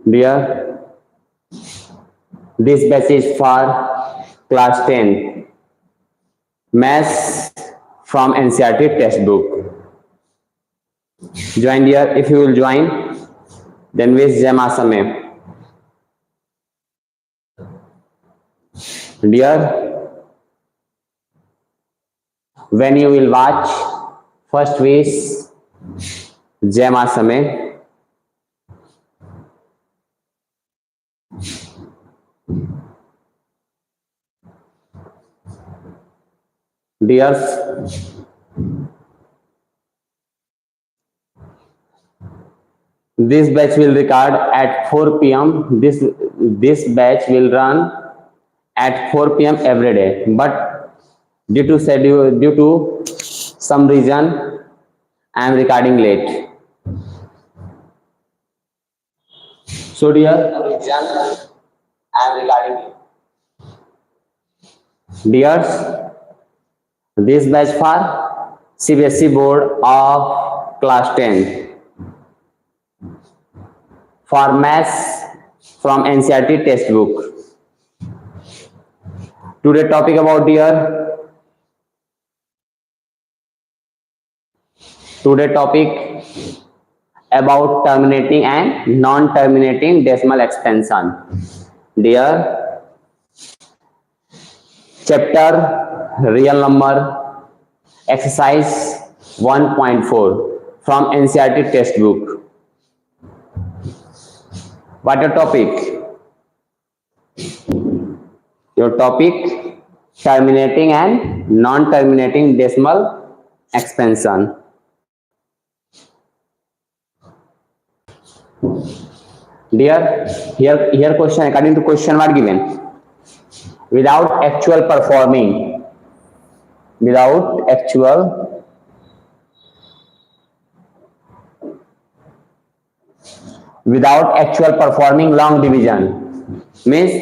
Dear, this batch is for class 10 maths from NCERT textbook. Join dear. If you will join, then wish Maa Samay. Dear, when you will watch, first wish Maa Samay. Dear, this batch will record at 4 p.m. This batch will run at 4 p.m. every day, but due to some reason, I am recording late. So dear, I am recording late. Dears, this batch for CBSE board of class 10 for maths from NCERT textbook. Today topic about dear. Today topic about terminating and non-terminating decimal expansion. Dear, chapter real number exercise 1.4 from NCERT textbook. What your topic? Your topic terminating and non-terminating decimal expansion. Dear, here question according to question what given. Without actual performing long division means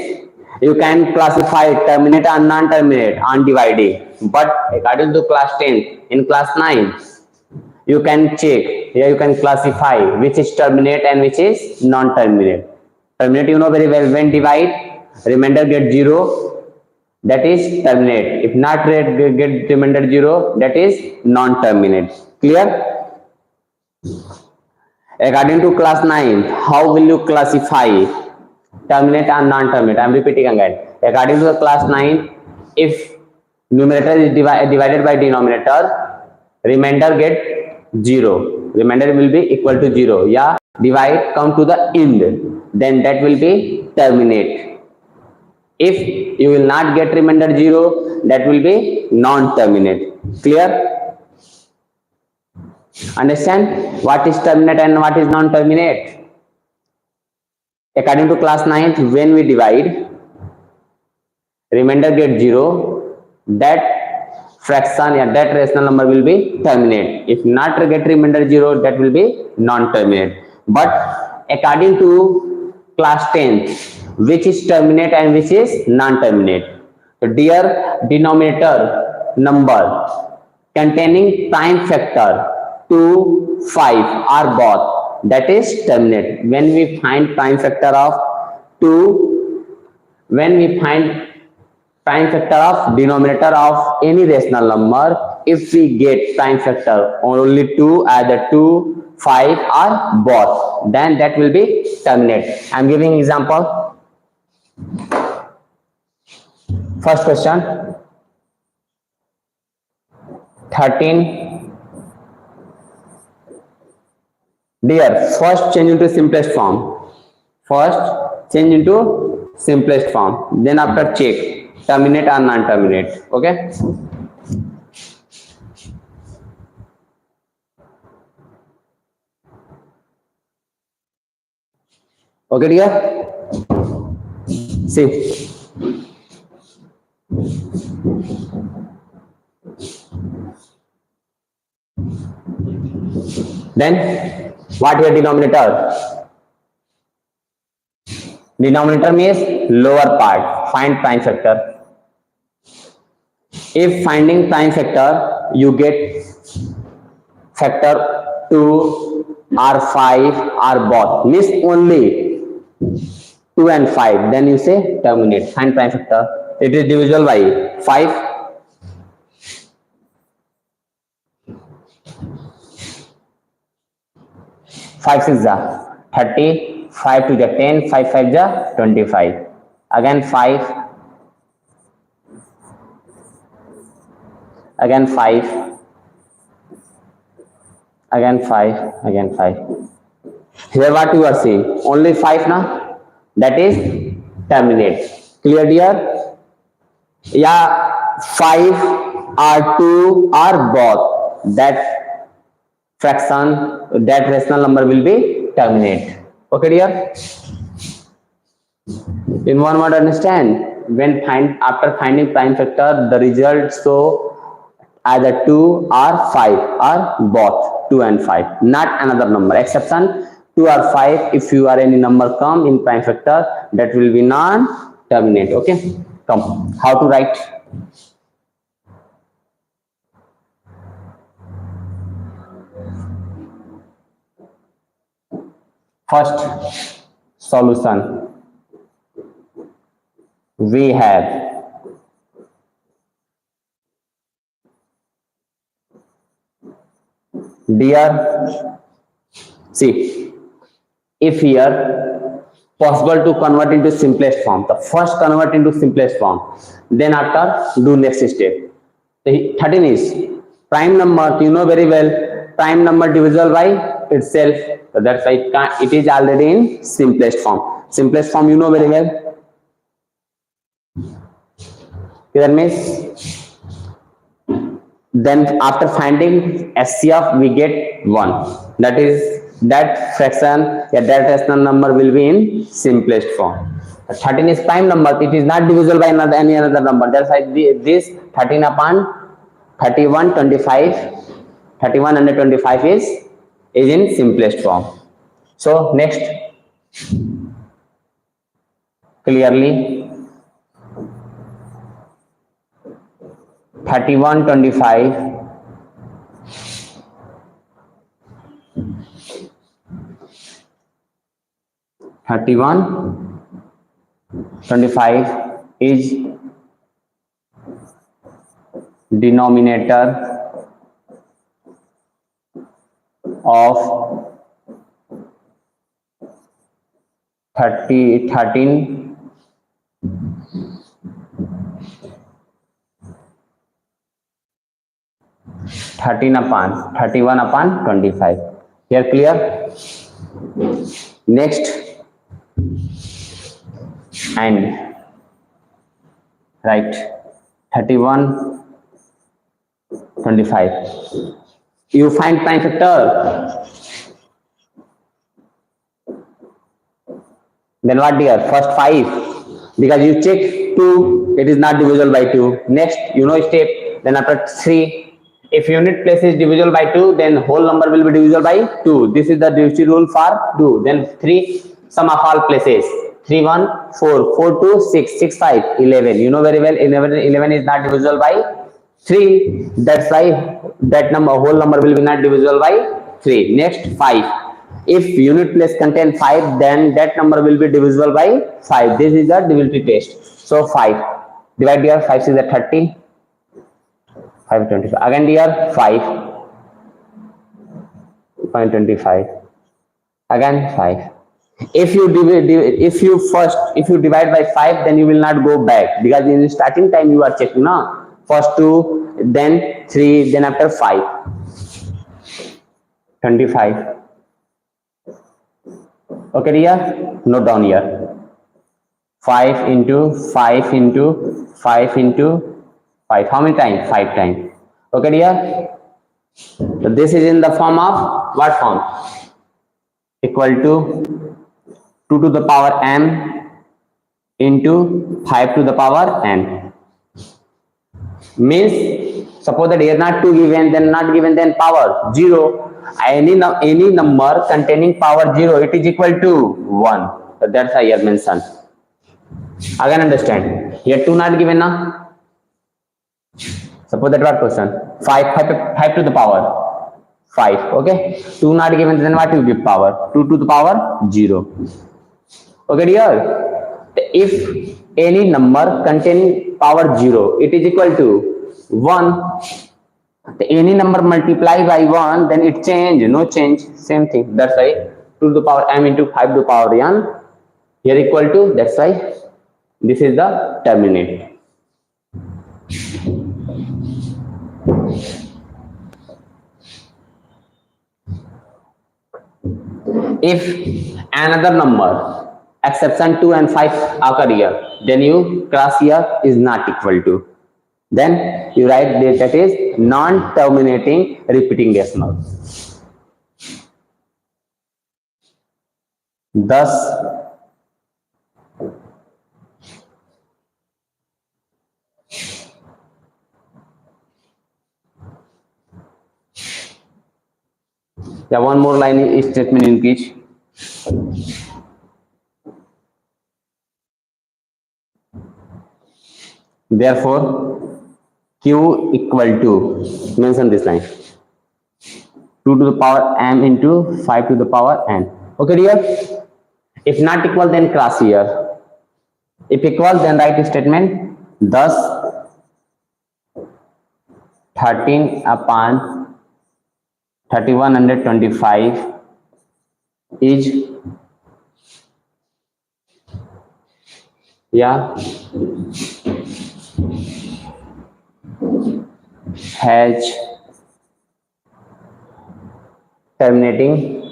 you can classify terminate and non-terminate on dividing, but according to class 10 in class 9 you can check here, you can classify which is terminate and which is non-terminate. Terminate you know very well, when divide remainder get 0, that is terminate. If not get remainder 0, that is non-terminate. Clear? According to class 9, how will you classify terminate and non-terminate? I am repeating again. According to the class 9, if numerator is divided by denominator, remainder get 0. Remainder will be equal to 0. Yeah, divide come to the end, then that will be terminate. If you will not get remainder 0, that will be non-terminate. Clear? Understand what is terminate and what is non-terminate? According to class 9th, when we divide, remainder get 0, that fraction or that rational number will be terminate. If not get remainder 0, that will be non-terminate. But according to class 10th, which is terminate and which is non-terminate? So dear, denominator number containing prime factor 2, 5 are both, that is terminate. When we find prime factor of 2, when we find prime factor of denominator of any rational number, if we get prime factor only 2, either 2, 5 or both, then that will be terminate. I am giving example. First question, 13. Dear, first change into simplest form. Then after check terminate or non-terminate. Okay. Okay, dear. See. Then what here denominator? Denominator means lower part. Find prime factor. If finding prime factor, you get factor 2 or 5 or both, means only 2 and 5, then you say terminate. Find prime factor. It is divisible by 5. 5 6 ja 30, 5 2 ja 10, 5 5 ja 25. Again 5, again 5, again 5, again 5. Here what you are seeing? Only 5 na? That is terminate. Clear dear? Yeah, 5 or 2 or both. That fraction, that rational number will be terminate. Okay dear? In one word, understand, when after finding prime factor, the result show either 2 or 5 or both 2 and 5, not another number. Exception 2 or 5, if you are any number come in prime factor, that will be non-terminate. Okay, come, how to write? First solution, we have dear, see, if here possible to convert into simplest form, the first convert into simplest form, then after do next step. The 13 is prime number, you know very well, prime number divisible by itself, so that's why it is already in simplest form. Simplest form you know very well. That means then after finding SCF we get 1, that is that fraction, that rational number will be in simplest form. 13 is prime number, it is not divisible by any another number, that's why this 13 upon 31 25, 31 under 25 is in simplest form. So next, clearly 31 25 31 25 is denominator of 13 upon 31 upon 25. Here clear? Next, and right, 31 25. You find prime factor. Then what dear? First 5, because you check 2, it is not divisible by 2. Next, you know step. Then after 3, if unit place is divisible by 2, then whole number will be divisible by 2. This is the divisible rule for 2. Then 3, sum of all places. 3 1 4, 4 2 6, 6 5 11. You know very well 11 is not divisible by 3. That's why that number, whole number will be not divisible by 3. Next 5. If unit place contain 5, then that number will be divisible by 5. This is the divisibility test. So 5. Divide here, 5 is 30. 5 25. Again here 5. 0.25. Again 5. If you divide by 5, then you will not go back, because in the starting time you are checking now. First 2, then 3, then after 5. 25. Okay dear, note down here. 5 into 5 into 5 into 5. How many times? 5 times. Okay dear. So this is in the form of what form? Equal to 2 to the power m into 5 to the power n. Means suppose that here not 2 given, then not given, then power 0. Any number containing power 0, it is equal to 1. So that's why here mentioned. Again understand. Here 2 not given now. Suppose that what question? 5 to the power 5. Okay. 2 not given, then what will give power? 2 to the power 0. Okay dear, if any number contain power 0, it is equal to 1. Any number multiply by 1, then it change, no change, same thing. That's why 2 to the power m into 5 to the power n here equal to, that's why this is the terminate. If another number exception 2 and 5 occur here, then you cross here is not equal to, then you write that is non-terminating repeating decimal. Thus yeah, one more line is statement in which therefore q equal to, mention this line, 2 to the power m into 5 to the power n. Okay dear, if not equal then cross here, if equal then write statement, thus 13 upon 3125 is has terminating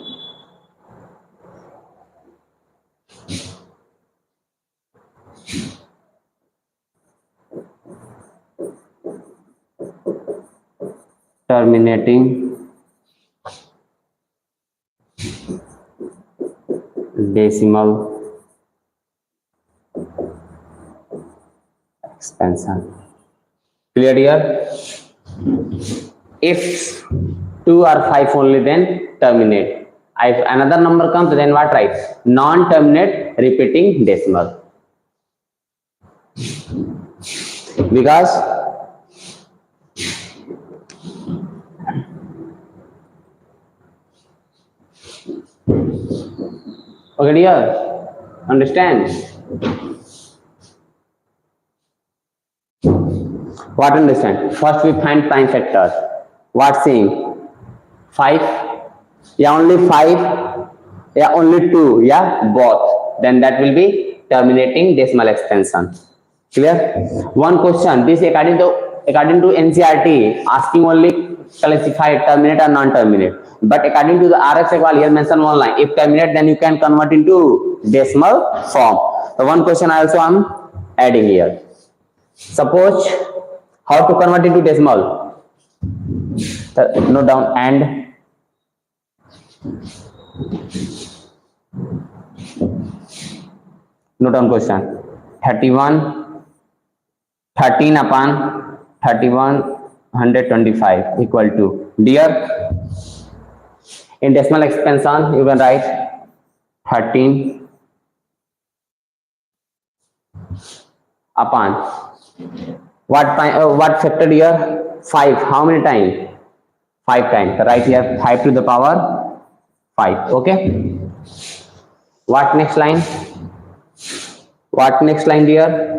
decimal expansion. Clear here? If 2 or 5 only, then terminate. If another number comes, then what write? Non-terminate repeating decimal. Because okay dear, understand? What understand? First we find prime factor. What saying? 5? Yeah, only 5? Yeah, only 2? Yeah, both. Then that will be terminating decimal expansion. Clear? One question. This according to NCERT asking only classified terminate or non-terminate. But according to the RF Sequal here mention one line. If terminate, then you can convert into decimal form. So one question I also am adding here. Suppose how to convert into decimal? Note down and note down question. 13 upon 3125 equal to, dear, in decimal expansion you can write 13 upon what factor here? 5. How many times? 5 times. So right here 5 to the power 5. Okay. What next line? What next line dear?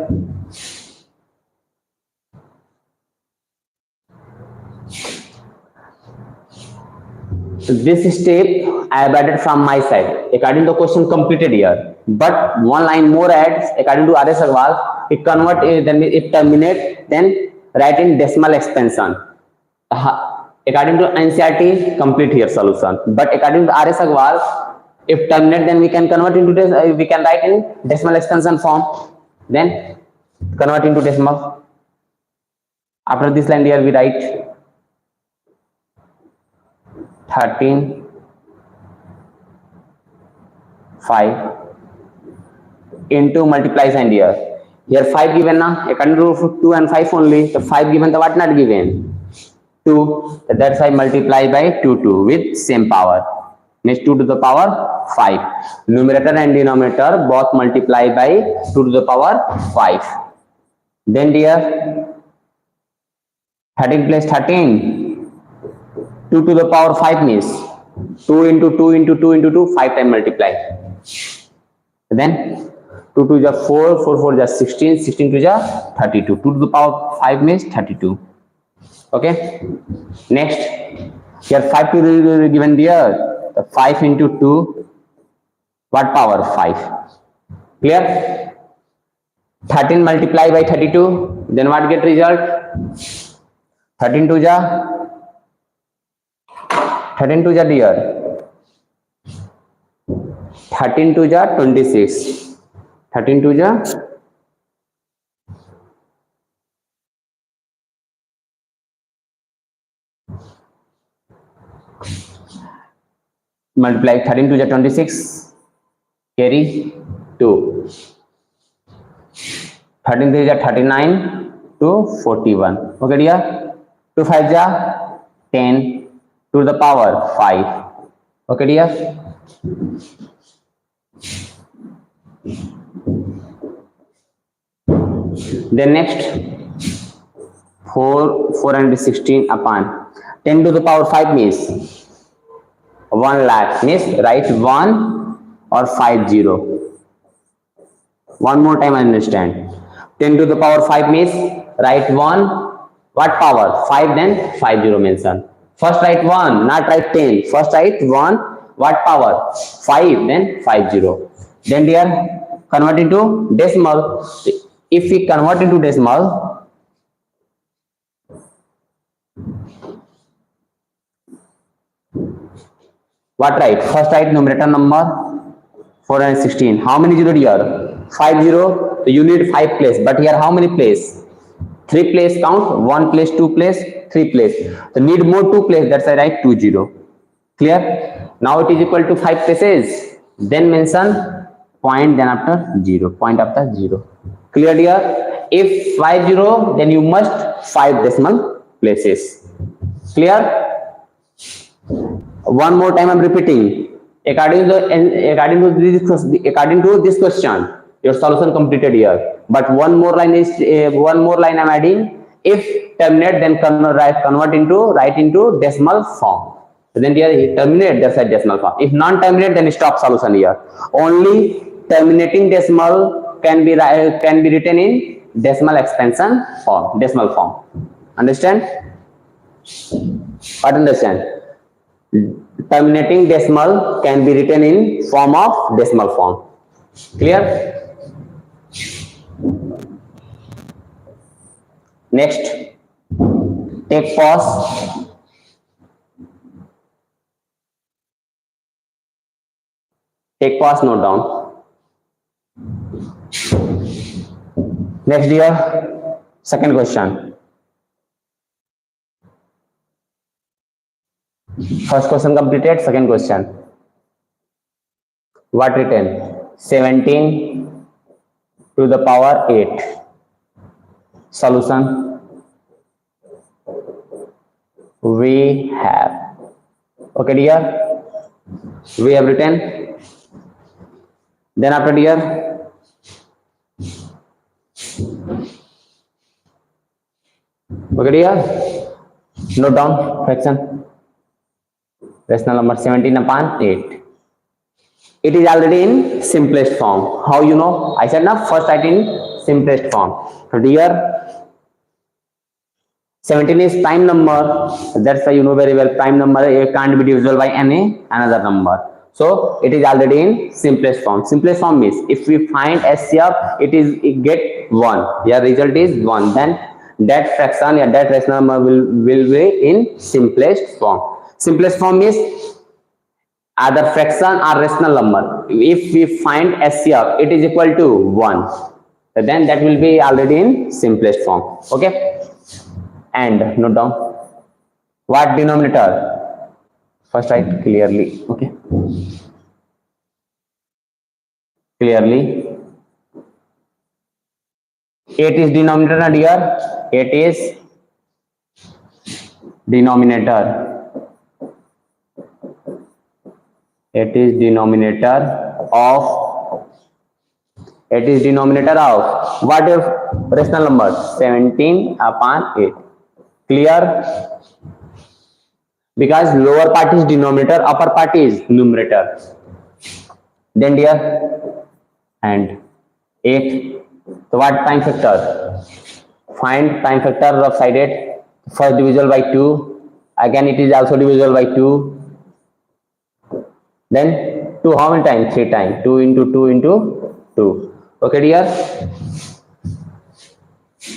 This step I have added from my side according to the question completed here, but one line more adds according to RS Agarwal. It convert, then it terminate, then write in decimal expansion. According to NCERT complete here solution, but according to RS Agarwal, if terminate then we can convert into this, we can write in decimal expansion form, then convert into decimal. After this line here we write 13 5 into multiply sign here. Here 5 given na, according to 2 and 5 only. So 5 given, the what not given? 2. That's why multiply by 2 with same power. Next 2 to the power 5. Numerator and denominator both multiply by 2 to the power 5. Then dear 13 plus 13. 2 to the power 5 means 2 into 2 into 2 into 2, 5 times multiply. Then 2 2 is 4, 4 4 is 16, 16 2 is 32. 2 to the power 5 means 32. Okay. Next, here 5 to given here. The 5 into 2, what power? 5. Clear? 13 multiply by 32, then what get result? 13 2 ja 13 2 ja dear 13 2 ja 26. 13 2 ja multiply 13 2 ja 26, carry 2. 13 3 ja 39 to 41. Okay dear. 2 5 ja 10 to the power 5. Okay dear. Then next 416 upon 10 to the power 5 means 1 lakh, means write 1 or 50. One more time understand. 10 to the power 5 means write 1, what power? 5, then 50 mention. First write 1, not write 10. First write 1, what power? 5, then 50. Then dear, convert into decimal. If we convert into decimal, what write? First write numerator number 416. How many zero here? 50. So you need 5 place. But here how many place? 3 place count. 1 place, 2 place, 3 place. So need more 2 place. That's why I write 20. Clear? Now it is equal to 5 places. Then mention point, then after 0. Point after 0. Clear dear? If 50, then you must 5 decimal places. Clear? One more time I'm repeating. According to this question, your solution completed here. But one more line I'm adding. If terminate, then convert into write into decimal form. So then here terminate, that's a decimal form. If non-terminate, then stop solution here. Only terminating decimal can be written in decimal expansion form, decimal form. Understand? What understand? Terminating decimal can be written in form of decimal form. Clear? Next, take pause. Take pause, note down. Next dear, second question. First question completed, second question. What written? 17 to the power 8. Solution we have. Okay dear, we have written. Then after dear, okay dear, note down fraction. Rational number 17 upon 8. It is already in simplest form. How you know? I said now first write in simplest form. So dear, 17 is prime number. That's why you know very well prime number can't be divisible by any another number. So it is already in simplest form. Simplest form means if we find SCF, it get 1. Your result is 1. Then that fraction or that rational number will be in simplest form. Simplest form is either fraction or rational number. If we find SCF, it is equal to 1. Then that will be already in simplest form. Okay. And note down. What denominator? First write clearly. Okay. Clearly. 8 is denominator, dear. 8 is denominator. It is denominator of what if rational number? 17 upon 8. Clear? Because lower part is denominator, upper part is numerator. Then dear, and 8. So what time factor? Find time factor of sided. First divisible by 2. Again it is also divisible by 2. Then 2 how many times? 3 times. 2 into 2 into 2. Okay dear?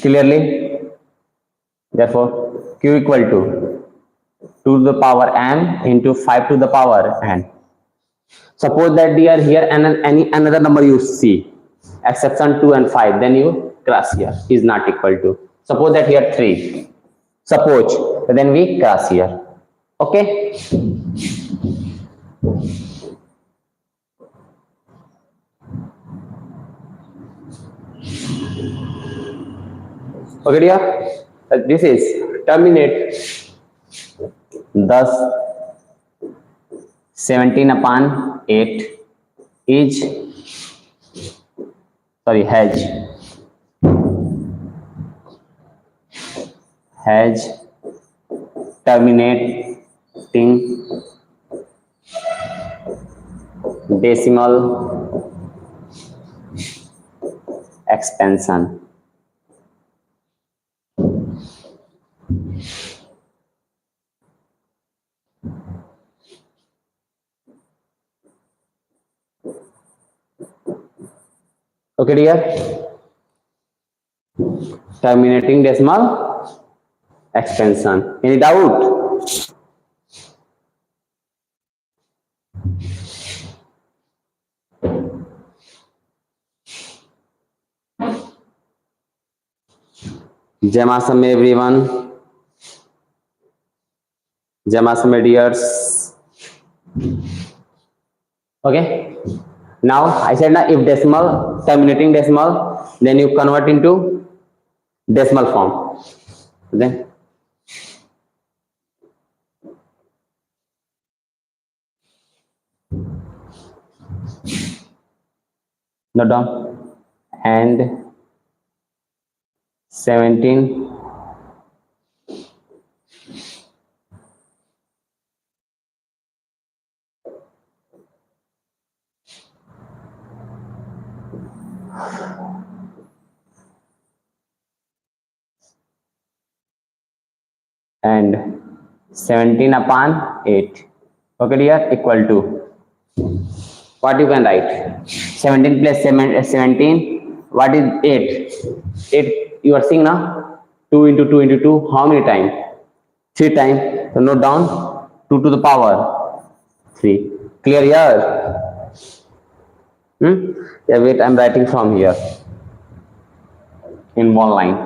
Clearly? Therefore Q equal to 2 to the power m into 5 to the power n. Suppose that dear here any another number you see, exception 2 and 5, then you cross here is not equal to. Suppose that here 3. Suppose, then we cross here. Okay. Okay dear, this is terminate. Thus 17 upon 8 is has terminating decimal expansion. Okay dear, terminating decimal expansion. Any doubt? Jai Maa Samay everyone. Jai Maa Samay dears. Okay. Now I said na, if decimal, terminating decimal, then you convert into decimal form. Then note down, and 17 and 17 upon 8. Okay dear, equal to what you can write? 17 plus 17, what is 8? 8 you are seeing now? 2 into 2 into 2, how many times? 3 times. So note down, 2 to the power 3. Clear here? Yeah, wait, I'm writing from here in one line.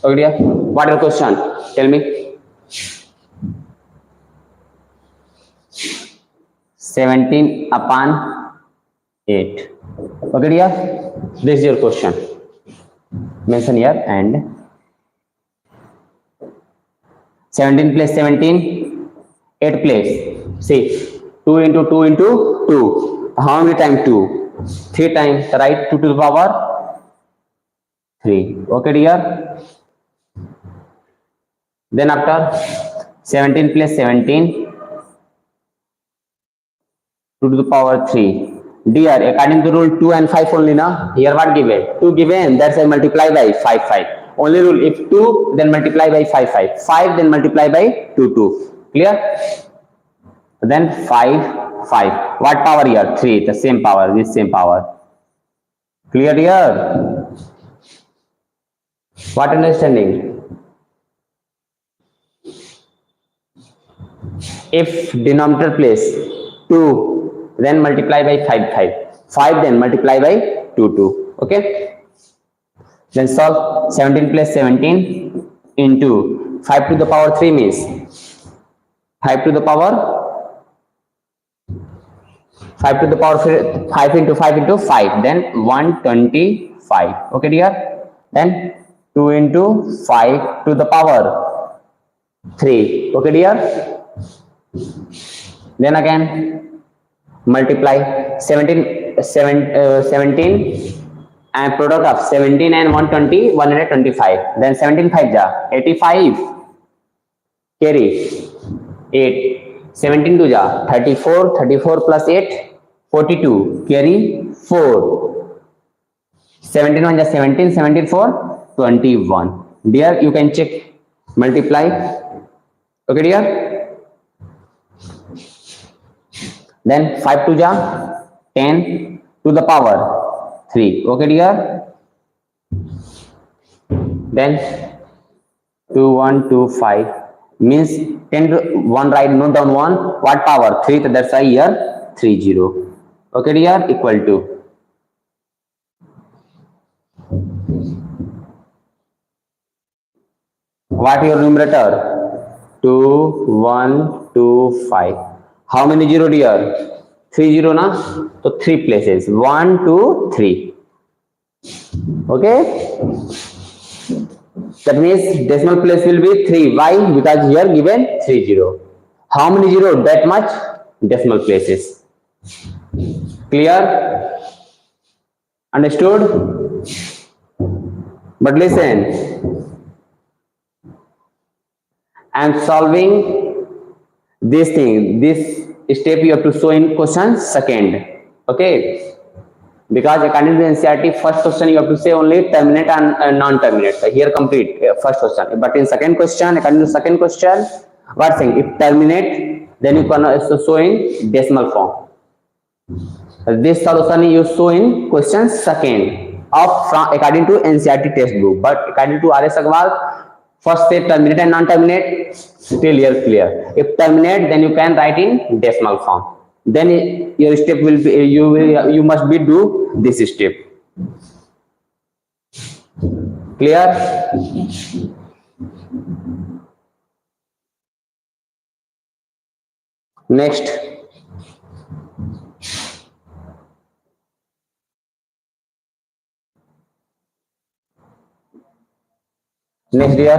Okay dear, what is the question? Tell me. 17 upon 8. Okay dear, this is your question. Mention here, and 17 plus 17, 8 place. See, 2 into 2 into 2. How many times 2? 3 times, right? 2 to the power 3. Okay dear. Then after 17 plus 17, 2 to the power 3. Dear, according to rule 2 and 5 only na. Here what given? 2 given, that's why multiply by 5. Only rule, if 2 then multiply by 5. 5 then multiply by 2. Clear? Then 5. What power here? 3. The same power, this same power. Clear here? What understanding? If denominator place 2, then multiply by 5 then multiply by 2. Okay, then solve 17 plus 17 into 5 to the power 3 means 5 to the power 5 into 5 into 5, then 125. Okay dear, then 2 into 5 to the power 3. Okay dear, then again multiply 17 and product of 17 and 120, 125. Then 17 5 ja 85, carry 8. 17 to ja 34, 34 plus 8 42, carry 4, 17 1 ja 17, 17 4 21. Dear, you can check, multiply. Okay dear, then 5 to ja 10 to the power 3. Okay dear, then 2 1 2 5 means 10 to 1, right? Note down 1, what power 3, so that's why here 30. Okay dear, equal to what your numerator 2 1 2 5. How many zero dear? 3 0 na, so 3 places 1 2 3. Okay, that means decimal place will be 3. Why? Because here given 30. How many zero? That much decimal places. Clear? Understood? But listen, I am solving this thing, this step you have to show in question second. Okay, because according to NCERT, first question you have to say only terminate and non-terminate. So here complete first question, but in second question, according to second question, what saying? If terminate, then you can also show in decimal form. This solution you show in question second of from according to NCERT textbook, but according to RS Agrawal, first say terminate and non-terminate. Still here clear. If terminate, then you can write in decimal form. Then your step will be you must be do this step. Clear? Next, dear,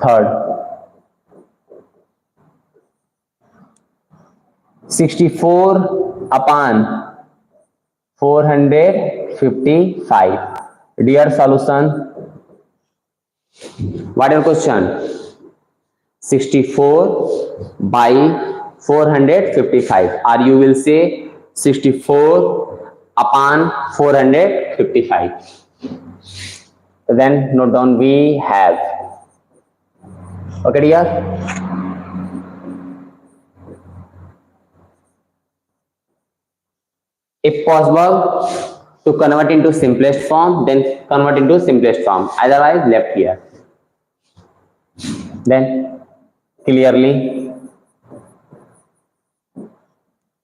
third, 64 upon 455. Dear solution, what is your question? 64 by 455, or you will say 64 upon 455. Then note down we have. Okay dear, if possible to convert into simplest form, then convert into simplest form, otherwise left here. Then clearly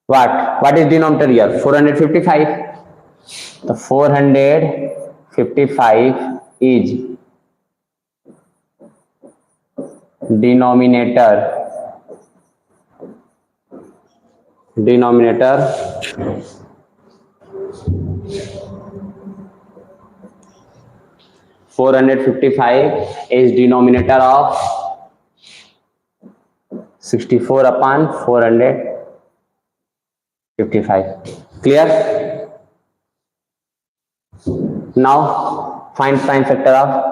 what is denominator here? 455. The 455 is denominator 455 is denominator of 64 upon 455. Clear? Now find prime factor of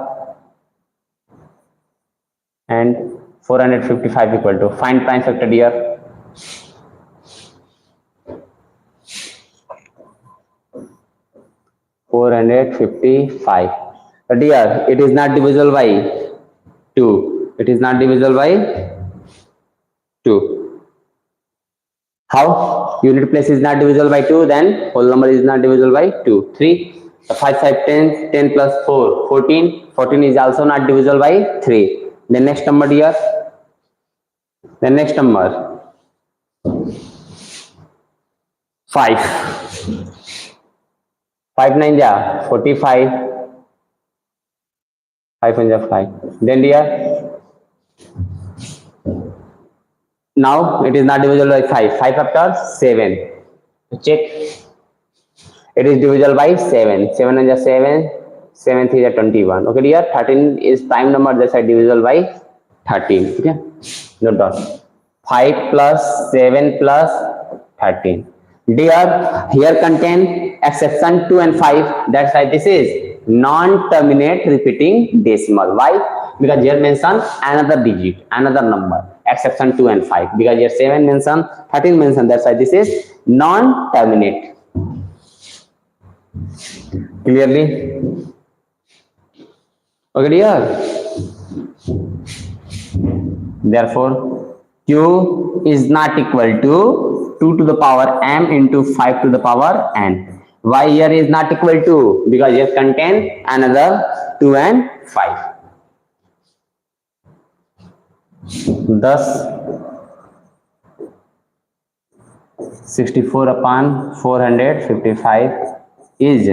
and 455 equal to, find prime factor dear. Dear, it is not divisible by 2. It is not divisible by 2. How? Unit place is not divisible by 2, then whole number is not divisible by 2. 3. 5 5 10, 10 plus 4 14. 14 is also not divisible by 3. The next number dear, the next number 5. 5 9 ja 45, 5 1 ja 5. Then dear, now it is not divisible by 5. 5 after 7. Check. It is divisible by 7. 7 1 ja 7, 7 3 ja 21. Okay dear, 13 is prime number, that's why divisible by 13. Okay, note down 5 plus 7 plus 13. Dear, here contain exception 2 and 5, that's why this is non-terminate repeating decimal. Why? Because here mention another digit, another number, exception 2 and 5. Because here 7 mention, 13 mention. That's why this is non-terminate. Clearly? Okay, dear. Therefore, Q is not equal to 2 to the power m into 5 to the power n. Why here is not equal to? Because here contain another 2 and 5. Thus 64 upon 455 is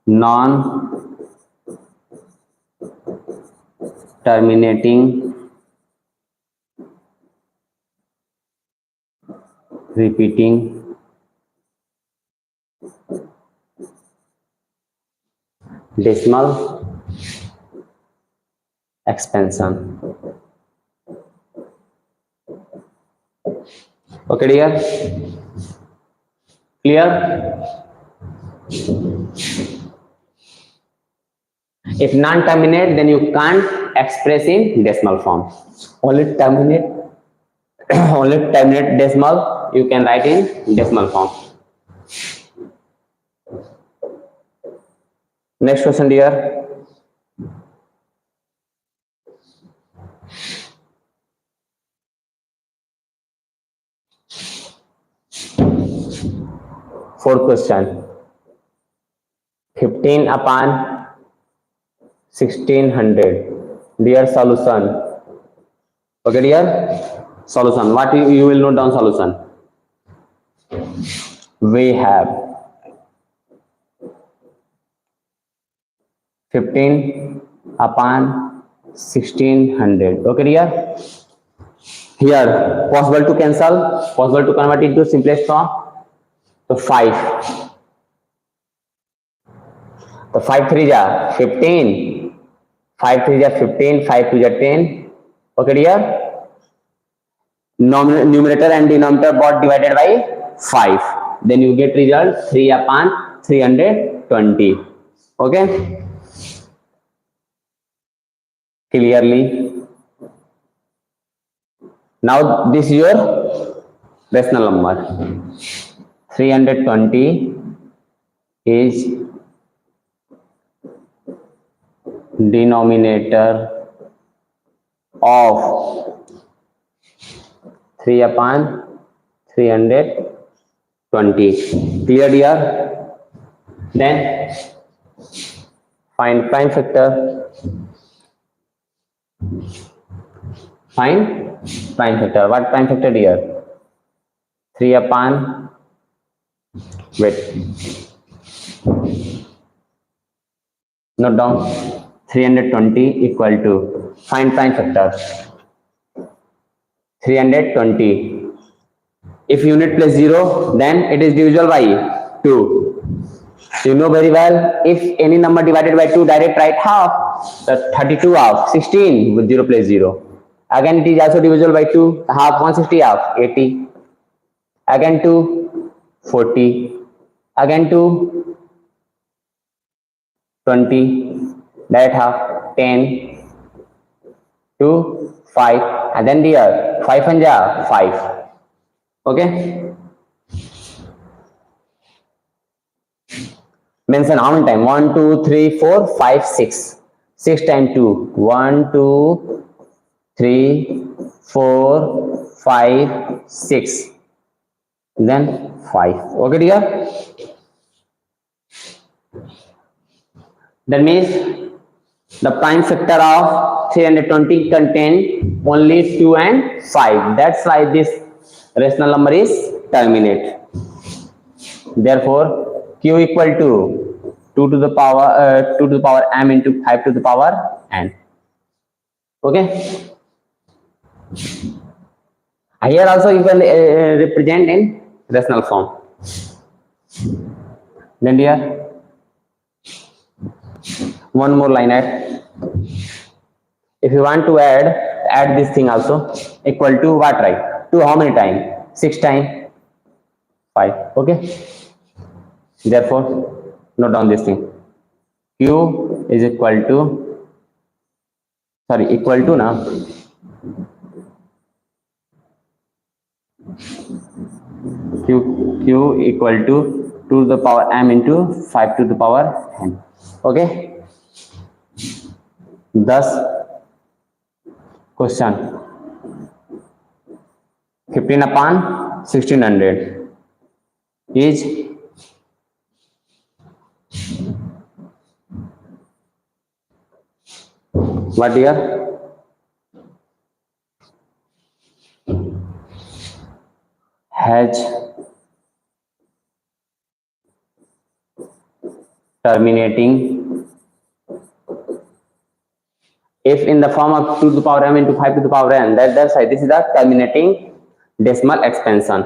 non-terminating repeating decimal expansion. Okay, dear? Clear? If non-terminate, then you can't express in decimal form. Only terminate decimal you can write in decimal form. Next question, dear. Fourth question. 15 upon 1600. Dear solution. Okay, dear? Solution. What you will note down solution? We have 15 upon 1600. Okay, dear? Here, possible to cancel, possible to convert into simplest form. So 5. So 5 3 ja 15. 5 3 ja 15. 5 2 ja 10. Okay, dear? Numerator and denominator both divided by 5. Then you get result 3 upon 320. Okay? Clearly? Now this is your rational number. 320 is denominator of 3 upon 320. Clear, dear? Then find prime factor. Find prime factor. What prime factor, dear? 3 upon, wait, note down, 320 equal to, find prime factor. 320. If unit place 0, then it is divisible by 2. You know very well, if any number divided by 2, direct write half. The 32 half, 16 with 0 place 0. Again, it is also divisible by 2. Half 160 half, 80. Again 2, 40. Again 2, 20. Direct half, 10. 2, 5. And then dear, 5 and 5. Okay? Mention how many times? 1, 2, 3, 4, 5, 6. 6 times 2. 1, 2, 3, 4, 5, 6. Then 5. Okay, dear? That means the prime factor of 320 contain only 2 and 5. That's why this rational number is terminate. Therefore, Q equal to 2 to the power m into 5 to the power n. Okay. Here also you can represent in rational form. Then dear, one more line add. If you want to add this thing also, equal to what, right? 2 how many times? 6 times 5. Okay. Therefore, note down this thing. q is equal to, sorry, equal to ना, q equal to 2 to the power m into 5 to the power n. Okay, thus question 15 upon 1600 is what here? Has terminating, if in the form of 2 to the power m into 5 to the power n, that's why this is the terminating decimal expansion.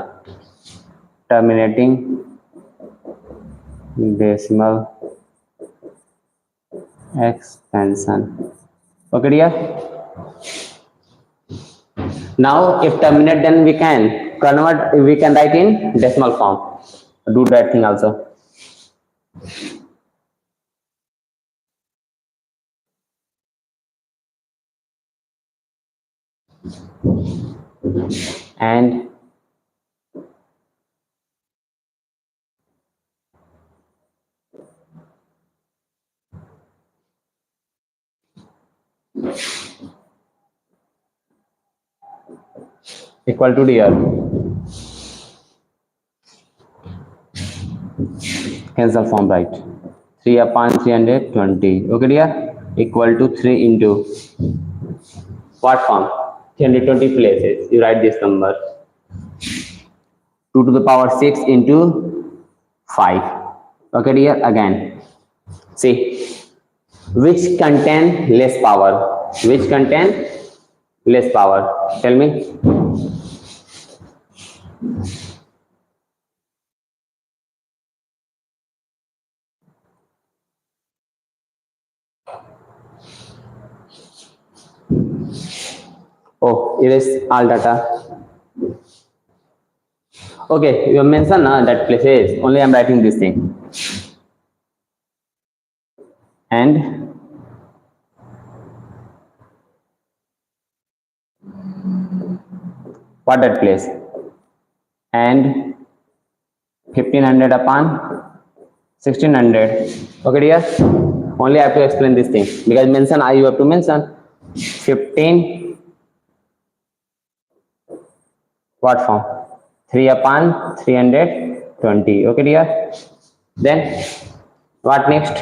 Terminating decimal expansion. Okay dear, now if terminate, then we can convert, we can write in decimal form. Do that thing also. And equal to dear, cancel form, right? 3 upon 320. Okay dear, equal to 3 into what form? 320 places. You write this number. 2 to the power 6 into 5. Okay dear, again see which contain less power, which contain less power, tell me. Oh, erase all data. Okay, you mentioned that places, only I'm writing this thing. And what that place? And 1500 upon 1600. Okay dear, only I have to explain this thing, because mention I, you have to mention 15 what form? 3 upon 320. Okay dear, then what next?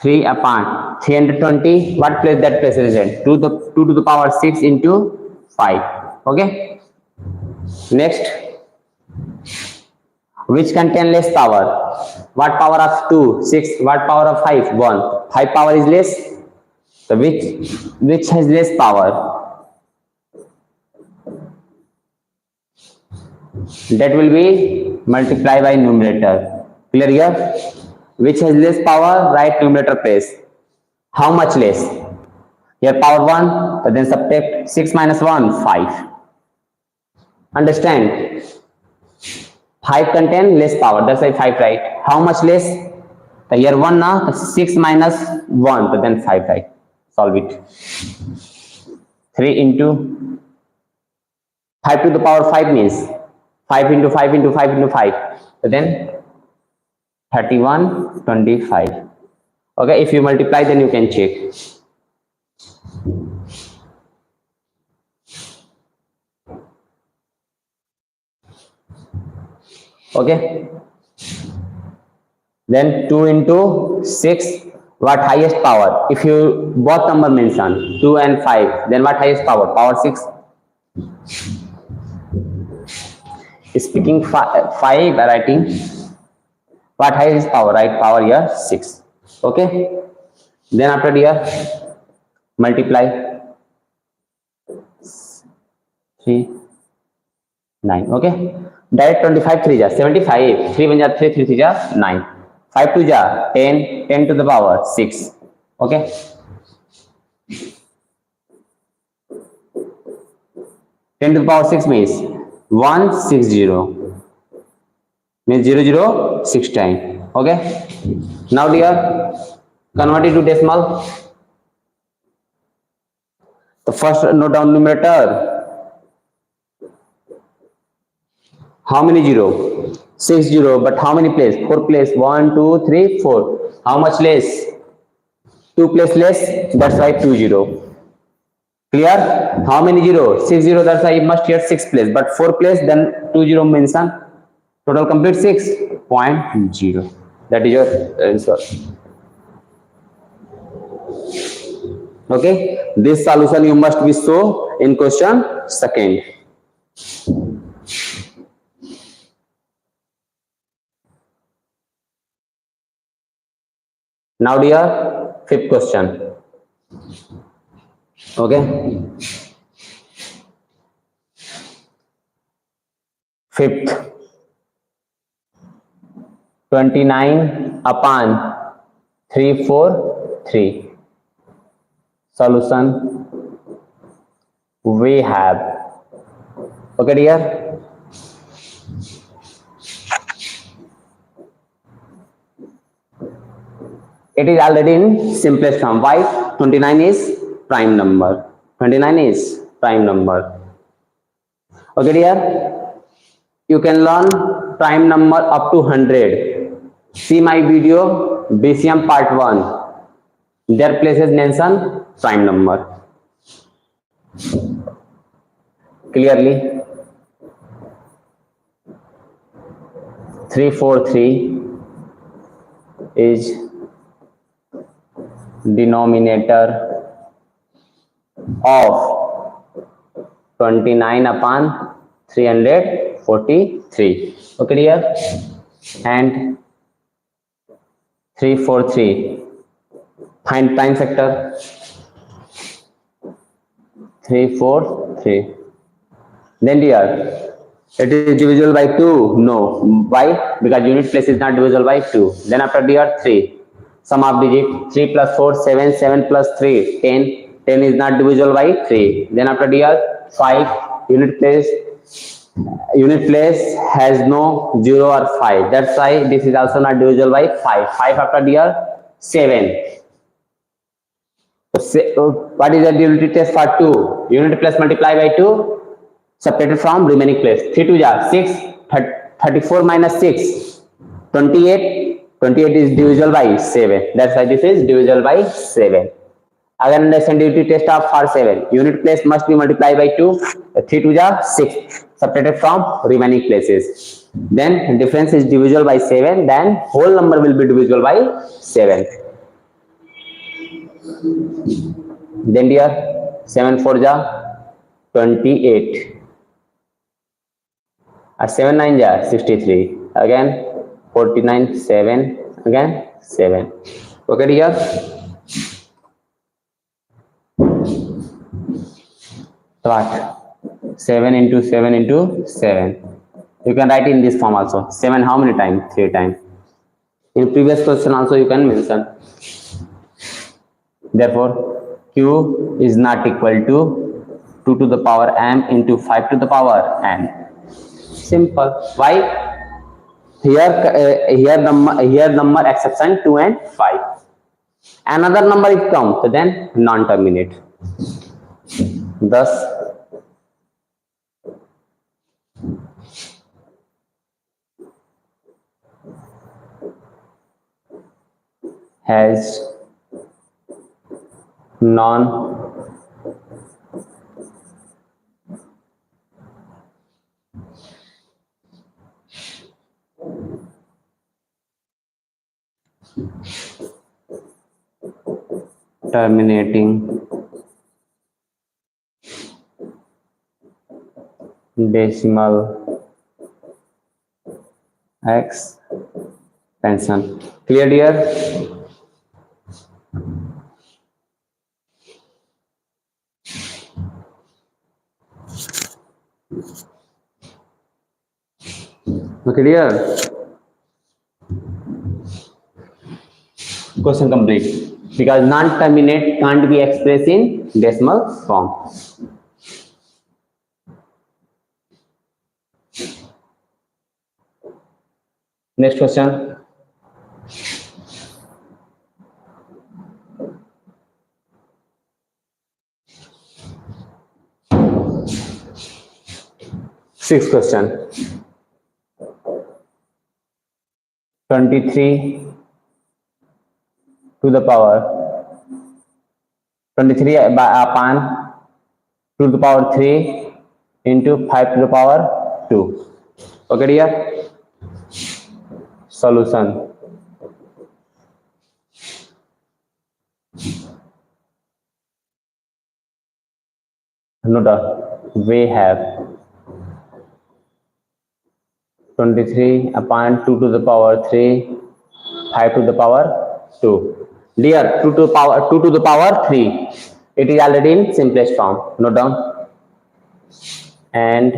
3 upon 320, what place that place is in? 2 to the power 6 into 5. Okay, next, which contain less power? What power of 2? 6. What power of 5? 1. 5 power is less, so which has less power? That will be multiply by numerator. Clear here? Which has less power? Write numerator place. How much less? Here power 1, so then subtract 6 minus 1, 5. Understand? 5 contain less power, that's why 5 right. How much less? So here 1 now, 6 minus 1, so then 5 right. Solve it. 3 into 5 to the power 5 means 5 into 5 into 5 into 5. So then 31, 25. Okay, if you multiply, then you can check. Okay, then 2 into 6, what highest power? If you both number mention 2 and 5, then what highest power? Power 6. Speaking 5, writing what highest power? Right, power here 6. Okay, then after here multiply 3, 9. Okay, direct 25 3 ja 75, 3 1 ja 3, 3 3 ja 9, 5 2 ja 10, 10 to the power 6. Okay, 10 to the power 6 means 160, means 0 0 6 times. Okay, now dear Convert it to decimal. The first note down numerator. How many zero? 6 0. But how many place? 4 place. 1, 2, 3, 4. How much less? 2 place less. That's why 2 0. Clear? How many zero? 6 0. That's why you must here 6 place. But 4 place, then 2 0 mention. Total complete 6.0. That is your answer. Okay. This solution you must be show in question second. Now dear, fifth question. Okay. Fifth. 29 upon 343. Solution we have. Okay dear. It is already in simplest form. Why? 29 is prime number. 29 is prime number. Okay dear. You can learn prime number up to 100. See my video BCM part 1. Their places mention prime number. Clearly. 343 is denominator of 29 upon 343. Okay dear. And 343. Find prime factor. 343. Then dear, it is divisible by 2. No. Why? Because unit place is not divisible by 2. Then after dear 3. Sum of digit 3 plus 4 7, 7 plus 3 10. 10 is not divisible by 3. Then after dear 5. Unit place has no 0 or 5. That's why this is also not divisible by 5. 5 after dear 7. What is the divisibility test for 2? Unit place multiply by 2 separated from remaining place. 3 2 6. 34 minus 6 28. 28 is divisible by 7. That's why this is divisible by 7. Again understand divisibility test of for 7. Unit place must be multiplied by 2. 3 2 6 separated from remaining places. Then difference is divisible by 7. Then whole number will be divisible by 7. Then dear 7 4 28. 7 9 63. Again 49 7. Again 7. Okay dear. What? 7 into 7 into 7. You can write in this form also. 7 how many times? 3 times. In previous question also you can mention. Therefore, Q is not equal to 2 to the power m into 5 to the power n. Simple. Why? Here number exception 2 and 5. Another number is come, so then non-terminate. Thus, has non terminating decimal expansion. Clear dear? Okay dear? Question complete. Because non-terminate can't be expressed in decimal form. Next question. Sixth question. 23 to the power 23 upon 2 to the power 3 into 5 to the power 2. Okay dear. Solution. Note, we have 23 upon 2 to the power 3, 5 to the power 2. Dear, 2 to the power 3. It is already in simplest form. Note down. And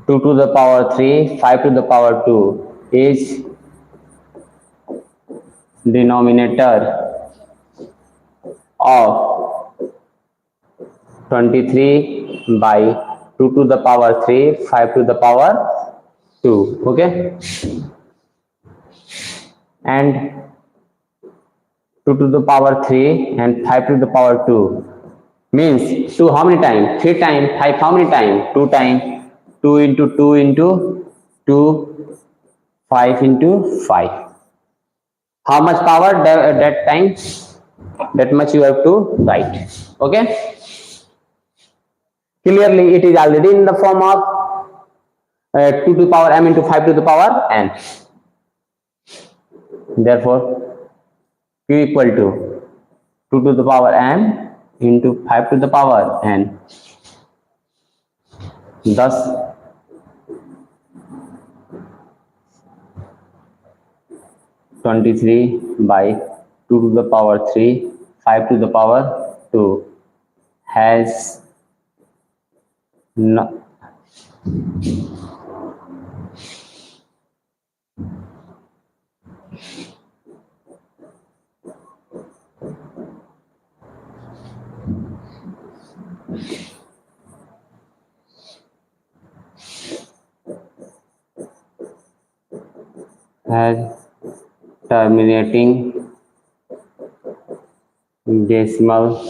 2 to the power 3, 5 to the power 2 is denominator of 23 by 2 to the power 3, 5 to the power 2. Okay. And 2 to the power 3 and 5 to the power 2 means 2 how many times? 3 times. 5 how many times? 2 times. 2 into 2 into 2, 5 into 5. How much power that time? That much you have to write. Okay. Clearly it is already in the form of 2 to the power m into 5 to the power n. Therefore q equal to 2 to the power m into 5 to the power n. Thus 23 by 2 to the power 3, 5 to the power 2 has no, has terminating decimal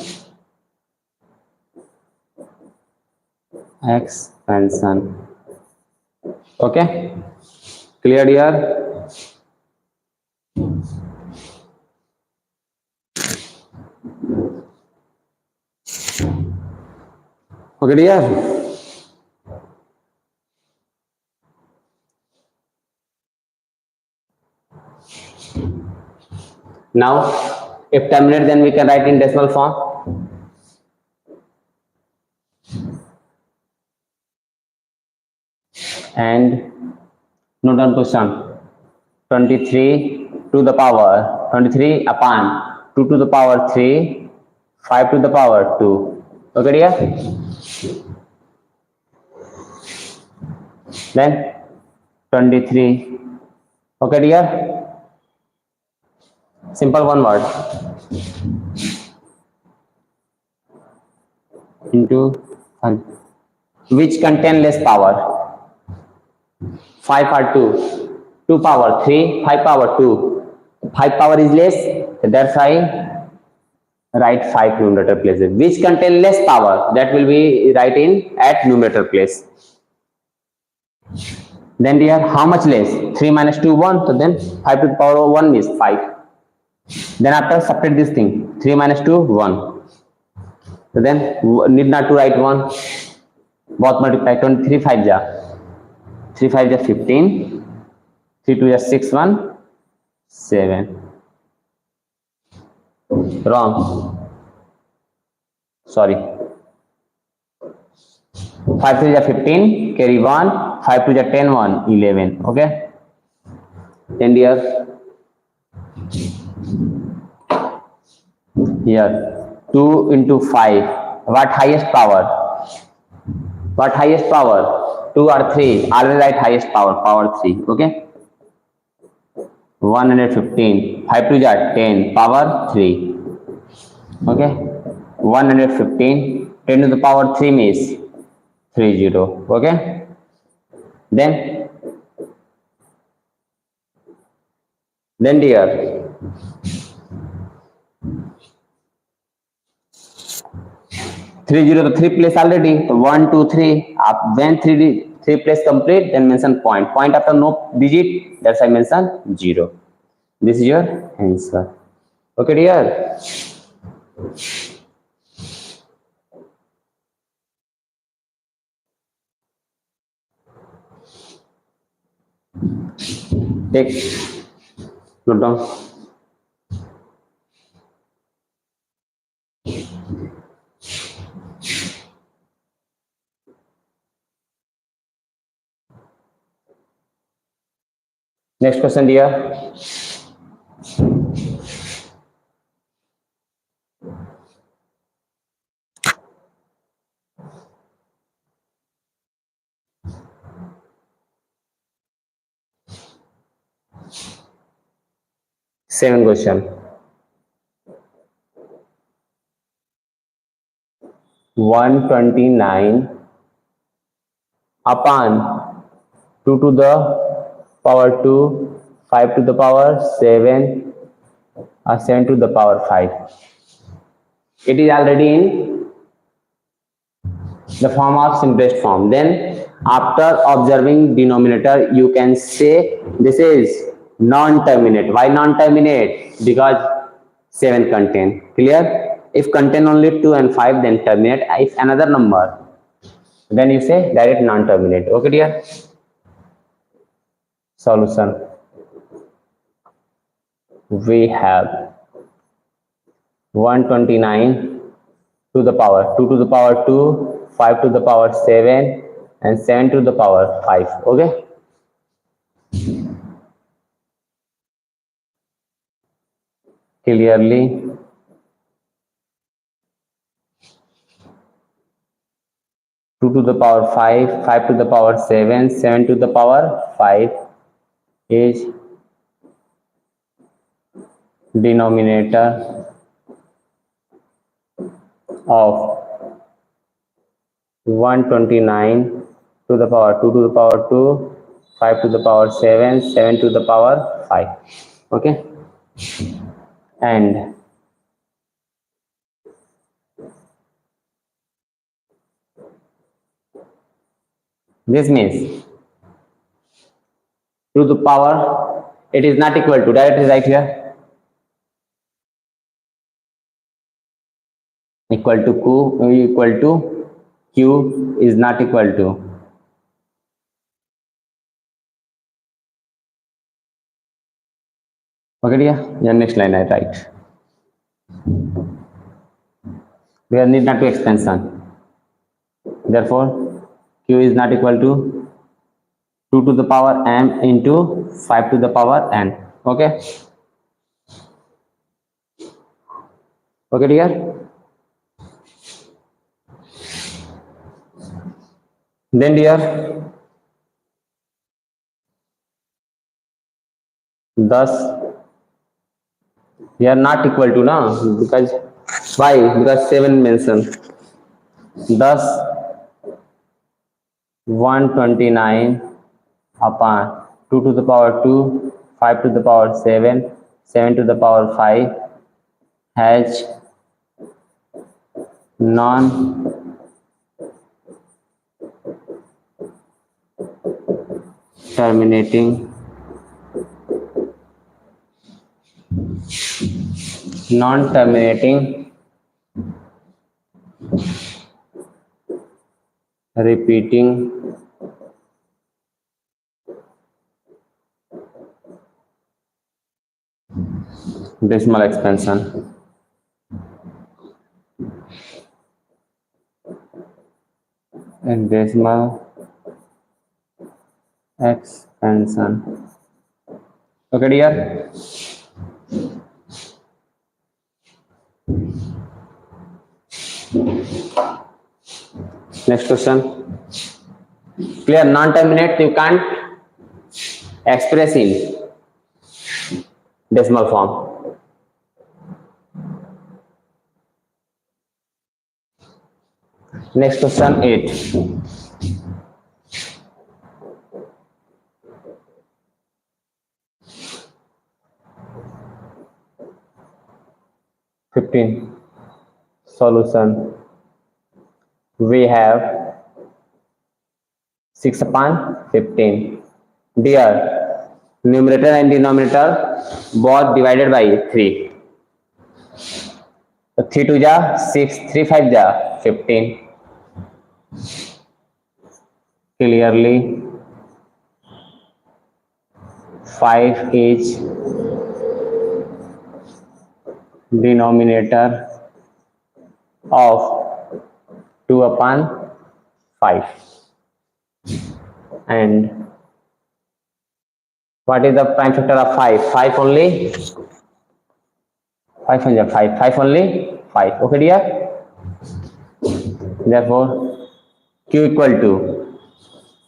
expansion. Okay, clear here? Okay dear. Now if terminate, then we can write in decimal form. And note down question. 23 to the power 23 upon 2 to the power 3, 5 to the power 2. Okay dear. Then 23. Okay dear. Simple one word. Into 1. Which contain less power? 5 or 2? 2 power 3, 5 power 2. 5 power is less, that's why write 5 numerator places. Which contain less power? That will be write in at numerator place. Then dear, how much less? 3 minus 2, 1. So then 5 to the power 1 is 5. Then after subtract this thing, 3 minus 2, 1. So then need not to write 1. Both multiply. 23 5 ja 3 5 ja 15, 3 2 ja 6 1 7. Wrong, sorry. 5 3 ja 15, carry 1, 5 2 ja 10 1 11. Okay. Then dear, here 2 into 5, what highest power? What highest power? 2 or 3? Always write highest power, power 3. Okay. 115. 5 2 ja 10, power 3. Okay. 115. 10 to the power 3 means 30. Okay. Then dear, 3 0 तो 3 place already. So 1 2 3. When 3 place complete, then mention point. Point after no digit. That's I mention 0. This is your answer. Okay, dear. Take note down. Next question, dear. Second question. 129 upon 2 to the power 2, 5 to the power 7, 7 to the power 5. It is already in the form of simplest form. Then after observing denominator, you can say this is non-terminate. Why non-terminate? Because 7 contain. Clear? If contain only 2 and 5, then terminate. If another number, then you say direct non-terminate. Okay, dear? Solution. We have 129 to the power 2 to the power 2, 5 to the power 7, and 7 to the power 5. Okay, clearly 2 to the power 5, 5 to the power 7, 7 to the power 5 is denominator of 129 to the power 2 to the power 2, 5 to the power 7, 7 to the power 5. Okay, and this means to the power, it is not equal to, directly right here, equal to q is not equal to. Okay, dear. Yeah, next line I write. We need not to expansion. Therefore, q is not equal to 2 to the power m into 5 to the power n. Okay. Okay, dear. Then, dear, thus we are not equal to now, because why? Because 7 mentioned. Thus 129 upon 2 to the power 2, 5 to the power 7, 7 to the power 5 has non-terminating repeating decimal expansion. And decimal expansion. Okay, dear. Next question. Clear? Non-terminate you can't express in decimal form. Next question 8. 15. Solution. we have 6 upon 15. Dear, numerator and denominator both divided by 3. So 3 2 ja 6, 3 5 ja 15. Clearly 5 is denominator of 2 upon 5. And what is the prime factor of 5? 5 only. 5 on 5. 5 only 5. Okay, dear. Therefore, q equal to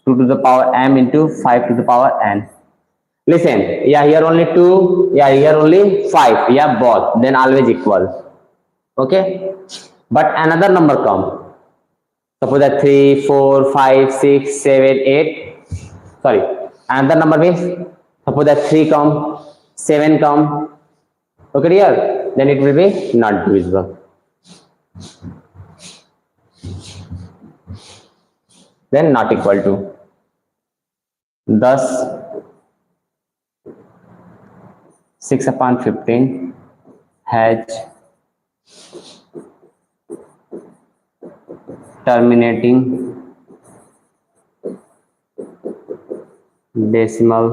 2 to the power m into 5 to the power n. Listen, yeah, here only 2, yeah, here only 5, yeah, both, then always equal. Okay, but another number come. Suppose that 3, 4, 5, 6, 7, 8. Sorry, another number means suppose that 3 come, 7 come. Okay, dear, then it will be not divisible. Then not equal to. Thus, 6 upon 15 has terminating decimal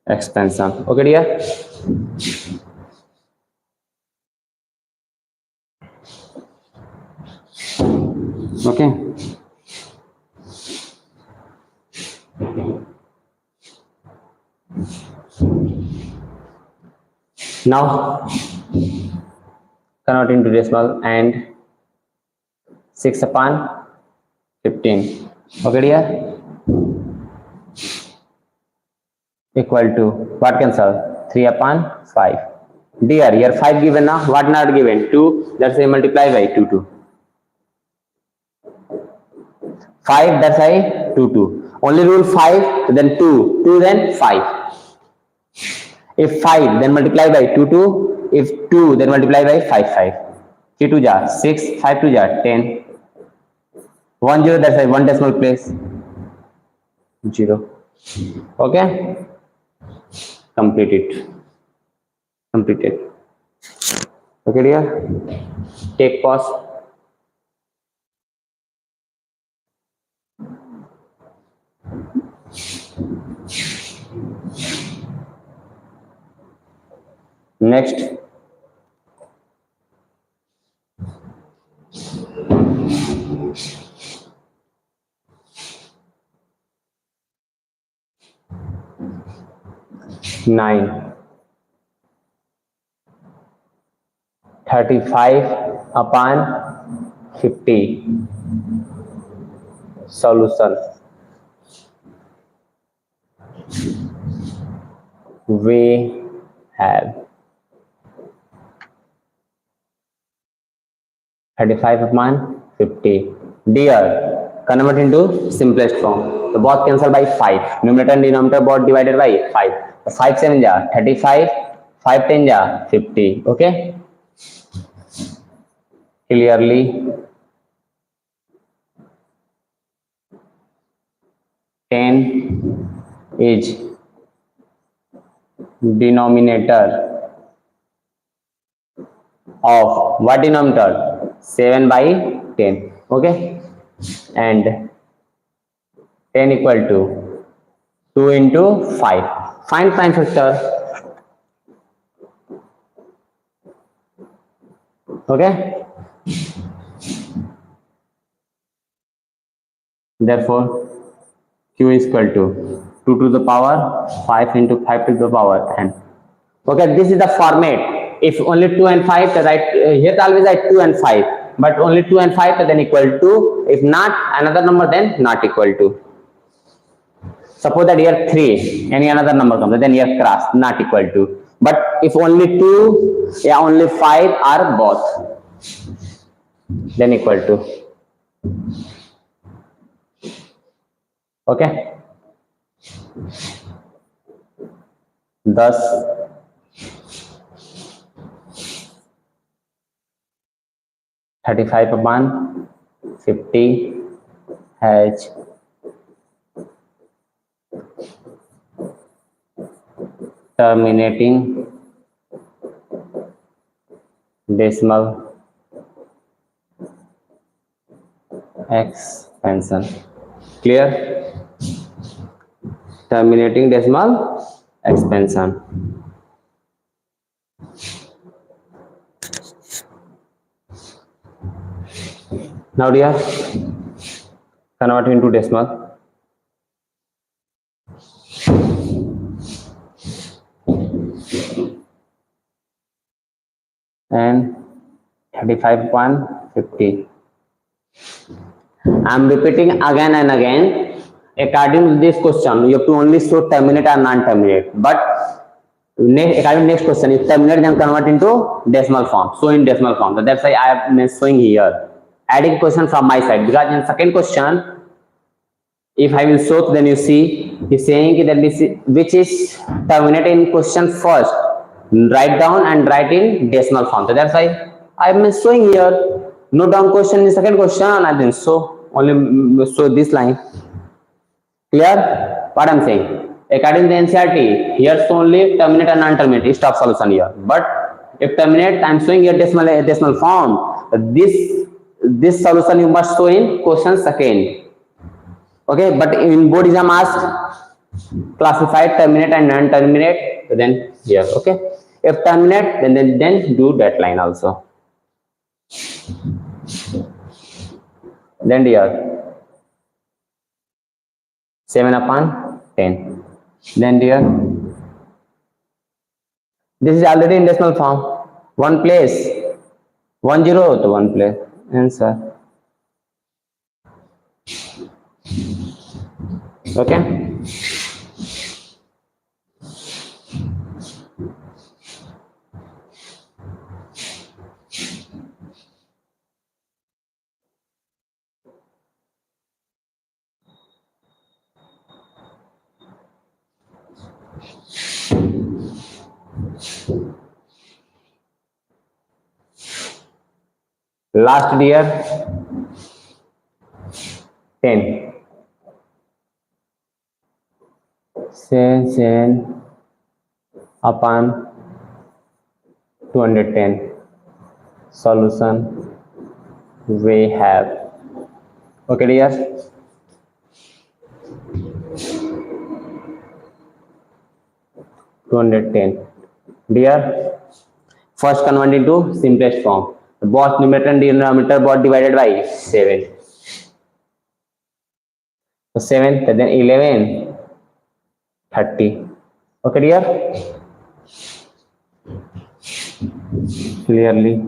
expansion. Okay, dear. Okay. Now convert into decimal and 6 upon 15. Okay, dear. Equal to what cancel? 3 upon 5. Dear, here 5 given now. What not given? 2. That's why multiply by 2 2. 5, that's why 2 2. Only rule 5, then 2. 2, then 5. If 5, then multiply by 2 2. If 2, then multiply by 5 5. 3 2 ja 6, 5 2 ja 10. 1 0, that's why 1 decimal place 0. Okay, complete it. Completed. Okay, dear. Take pause. Next, nine. 35 upon 50. Solution. We have 35 upon 50. Dear, convert into simplest form. The both cancel by 5. Numerator and denominator both divided by 5. 5 7 ja 35. 5 10 ja 50. Okay. Clearly 10 is denominator of what denominator? 7 by 10. Okay, and 10 equal to 2 into 5. Find prime factor. Okay, therefore q is equal to 2 to the power 5 into 5 to the power n. Okay, this is the format. If only 2 and 5, write here always write 2 and 5, but only 2 and 5 then equal to. If not another number, then not equal to. Suppose that here 3, any another number comes, then here cross, not equal to. But if only 2, yeah, only 5 are both, then equal to. Okay. Thus 35/50 H terminating decimal expansion. Clear? Terminating decimal expansion. Now dear, convert into decimal. And 35/50. I am repeating again and again. According to this question, you have to only show terminate or non-terminate. But according to next question, if terminate, then convert into decimal form. So in decimal form. So that's why I am showing here. Adding question from my side, because in second question, if I will show, then you see he's saying that this which is terminate in question first. Write down and write in decimal form. So that's why I am showing here. Note down question in second question, and then so only show this line. Clear? What I am saying? According to the NCERT, here only terminate and non-terminate. Stop solution here. But if terminate, I am showing here decimal form. This solution you must show in question second. Okay, but in board exam asked classified terminate and non-terminate, then here. Okay, if terminate, then do that line also. Then here 7/10. Then here this is already in decimal form. One place 10 to one place answer. Okay. Last year 10. 7/210. Solution we have. Okay dear. Dear, first convert into simplest form. Both numerator and denominator both divided by 7. So 7, then 11, 30. Okay dear? Clearly.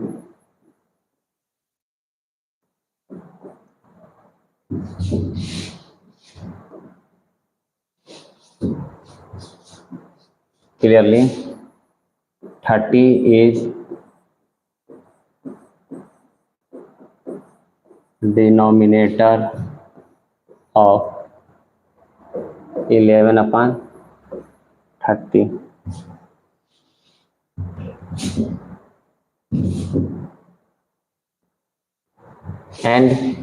Clearly, 30 is denominator of 11/30. And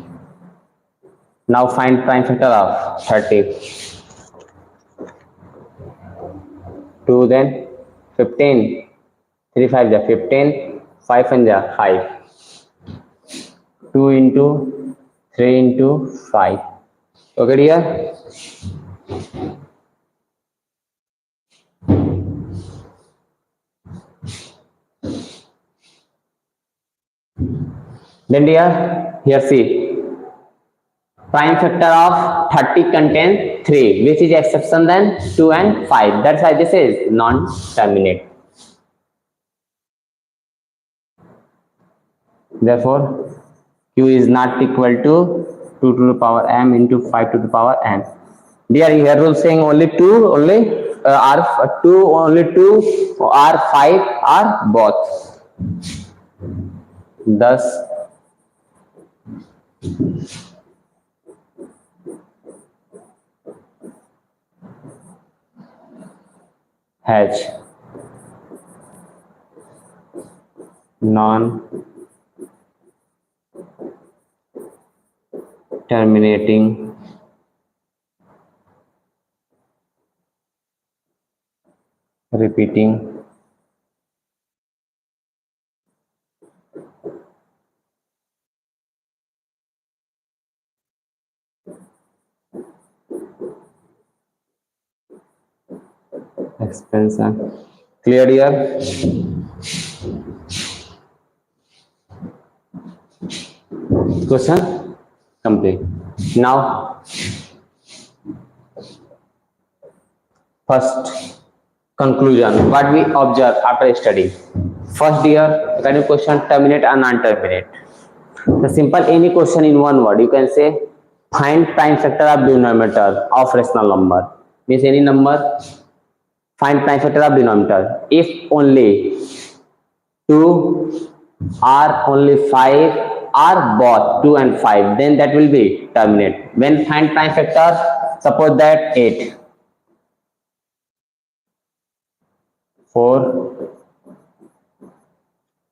now find prime factor of 30. 2, then 15. 3 5 is 15. 5 and 5. 2 into 3 into 5. Okay dear? Then dear, here see, prime factor of 30 contains 3, which is exception than 2 and 5. That's why this is non-terminate. Therefore, Q is not equal to 2 to the power m into 5 to the power n. Dear, here rule saying only 2, only R2, only 2, R5 are both. Thus, H non terminating, repeating, expansion. Clear here? Question complete. Now, first conclusion. What we observe after studying. First year, kind of question terminate and non-terminate. The simple any question in one word. You can say find prime factor of denominator of rational number. Means any number. Find prime factor of denominator. If only 2 or only 5 are both 2 and 5, then that will be terminate. When find prime factor, suppose that 8, 4,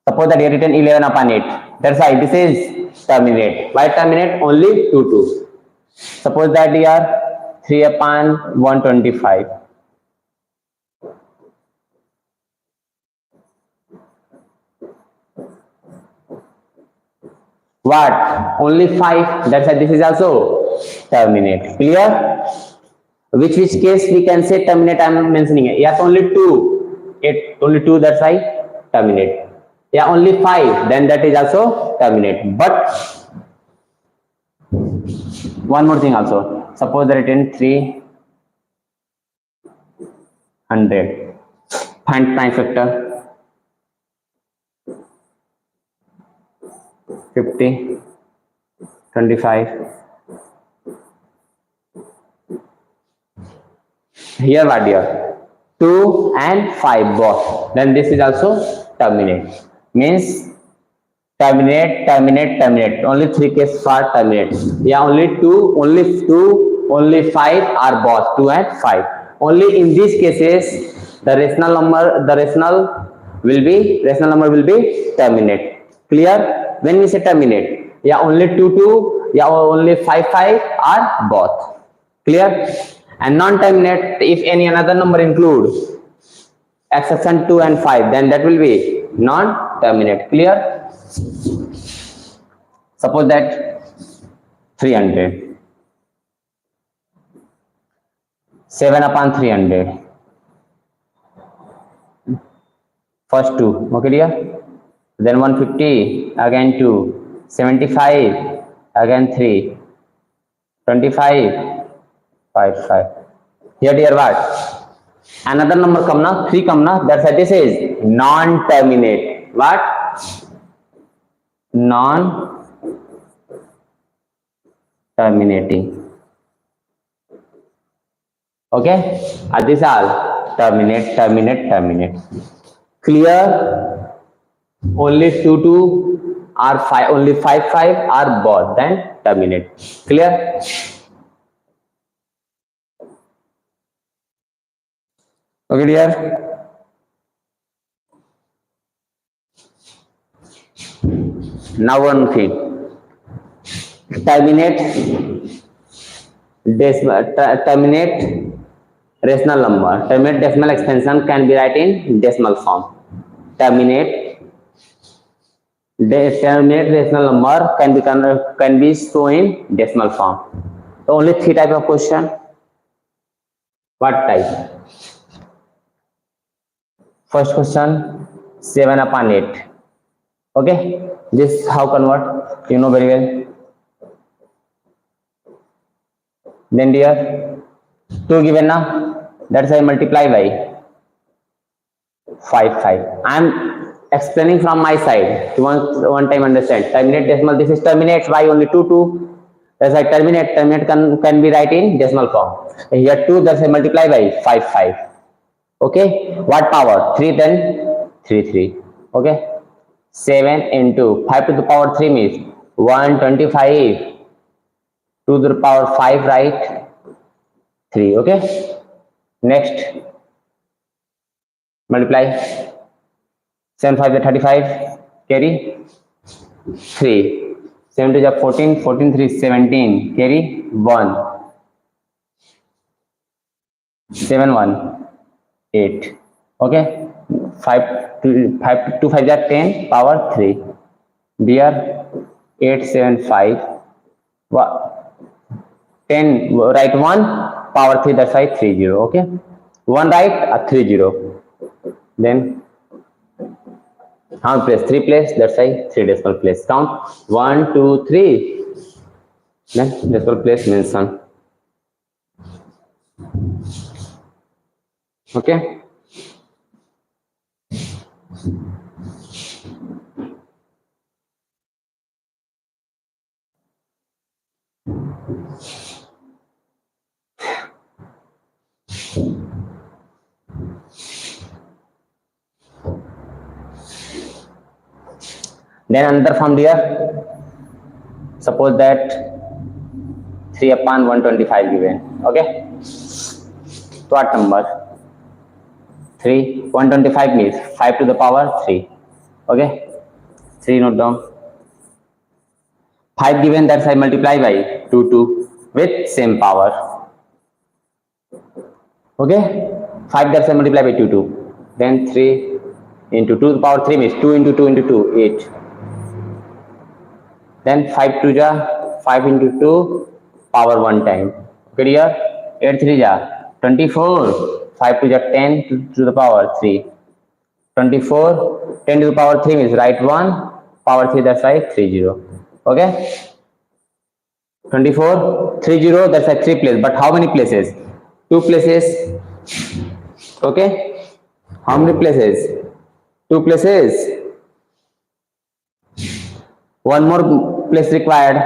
suppose that you written 11 upon 8. That's why this is terminate. Why terminate? Only 2, 2. Suppose that you are 3 upon 125. What? Only 5. That's why this is also terminate. Clear? Which case we can say terminate? I am mentioning it. Yes, only 2. It only 2. That's why terminate. Yeah, only 5. Then that is also terminate. But one more thing also. Suppose that written 300. Find prime factor. 50, 25. Here what here? 2 and 5 both. Then this is also terminate. Means terminate, terminate, terminate. Only 3 cases for terminate. Yeah, only 2, only 5 are both 2 and 5. Only in these cases the rational number will be terminate. Clear? When we say terminate, yeah, only 2, 2, yeah, only 5, 5 are both. Clear? And non-terminate, if any another number include exception 2 and 5, then that will be non-terminate. Clear? Suppose that 300, 7 upon 300, first 2, okay dear? Then 150, again 2, 75, again 3, 25, 5, 5. Here dear what? Another number come na, 3 come na, that's why this is non-terminate. What? Non-terminating. Okay? These are terminate, terminate, terminate. Clear? Only 2, 2 are 5, only 5, 5 are both, then terminate. Clear? Okay dear? Now one thing. Terminate rational number. Terminate decimal expansion can be written in decimal form. Terminate rational number can be shown in decimal form. So only 3 type of question. What type? First question 7 upon 8. Okay, this how convert, you know very well. Then dear 2 given now, that's I multiply by 5, 5. I am explaining from my side. You want one time understand. Terminate decimal, this is terminate by only 2, 2. That's I terminate can be write in decimal form. Here 2, that's I multiply by 5, 5. Okay, what power? 3, then 3, 3. Okay, 7 into 5 to the power 3 means 125. 2 to the power 5, right? 3. Okay, next multiply 7, 5 is 35, carry 3. 7 to 14, 14 3 17, carry 1, 7 1 8. Okay, 5 2 5 10 power 3. Dear 8 7 5 10 write 1 power 3, that's why 30. Okay, 1 write 30. Then how place 3 place, that's why 3 decimal place. Count 1 2 3, then decimal place mention. Okay, then another form here. Suppose that 3 upon 125 given. Okay, what number? 3 125 means 5 to the power 3. Okay, 3 note down. 5 given, that's I multiply by 2 with same power. Okay, 5 that's I multiply by 2. Then 3 into 2 to the power 3 means 2 into 2 into 2 8. Then 5 2 ja 5 into 2 power 1 time. Okay dear, 8 3 ja 24, 5 2 ja 10 to the power 3. 24 10 to the power 3 means write 1 power 3, that's why 30. Okay, 24 30, that's like 3 places, but how many places? 2 places. Okay, how many places? 2 places. One more place required.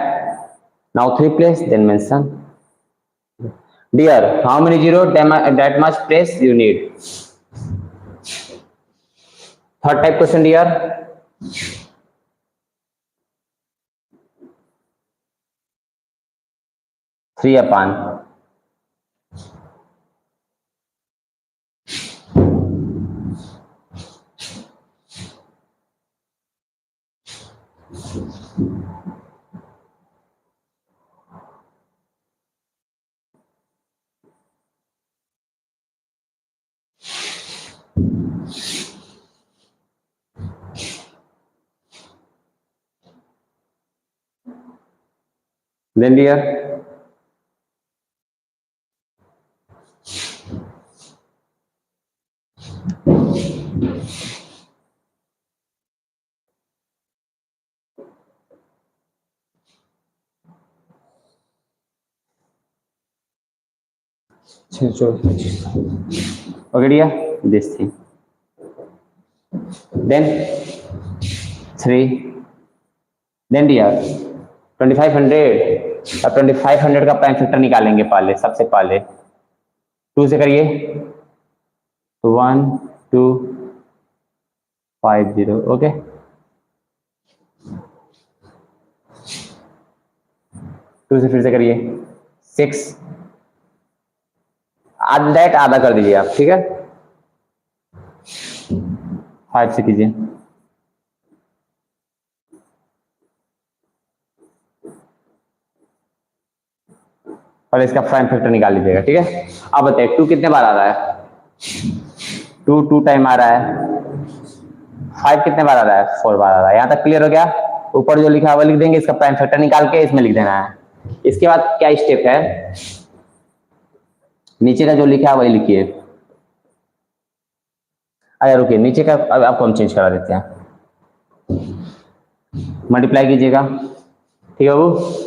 Now 3 place, then mention. Dear, how many zero? That much place you need. Third type question, dear. Three upon. Then dear, okay dear, this thing. Then 3. Then dear 2500. अब 2500 का prime factor निकालेंगे पहले, सबसे पहले 2 से करिए तो 1 2 5 0. Okay, 2 से फिर से करिए 6. आधा कर दीजिए आप, ठीक है. 5 से कीजिए. और इसका प्राइम फैक्टर निकाल लीजिएगा, ठीक है. अब बताइए 2 कितने बार आ रहा है? 2 टाइम आ रहा है. 5 कितने बार आ रहा है? 4 बार आ रहा है. यहाँ तक क्लियर हो गया. ऊपर जो लिखा है वो लिख देंगे, इसका प्राइम फैक्टर निकाल के इसमें लिख देना है. इसके बाद क्या स्टेप है? नीचे का जो लिखा है वही लिखिए. अरे रुकिए, नीचे का अब आपको हम चेंज करा देते हैं. मल्टीप्लाई कीजिएगा, ठीक है बाबू.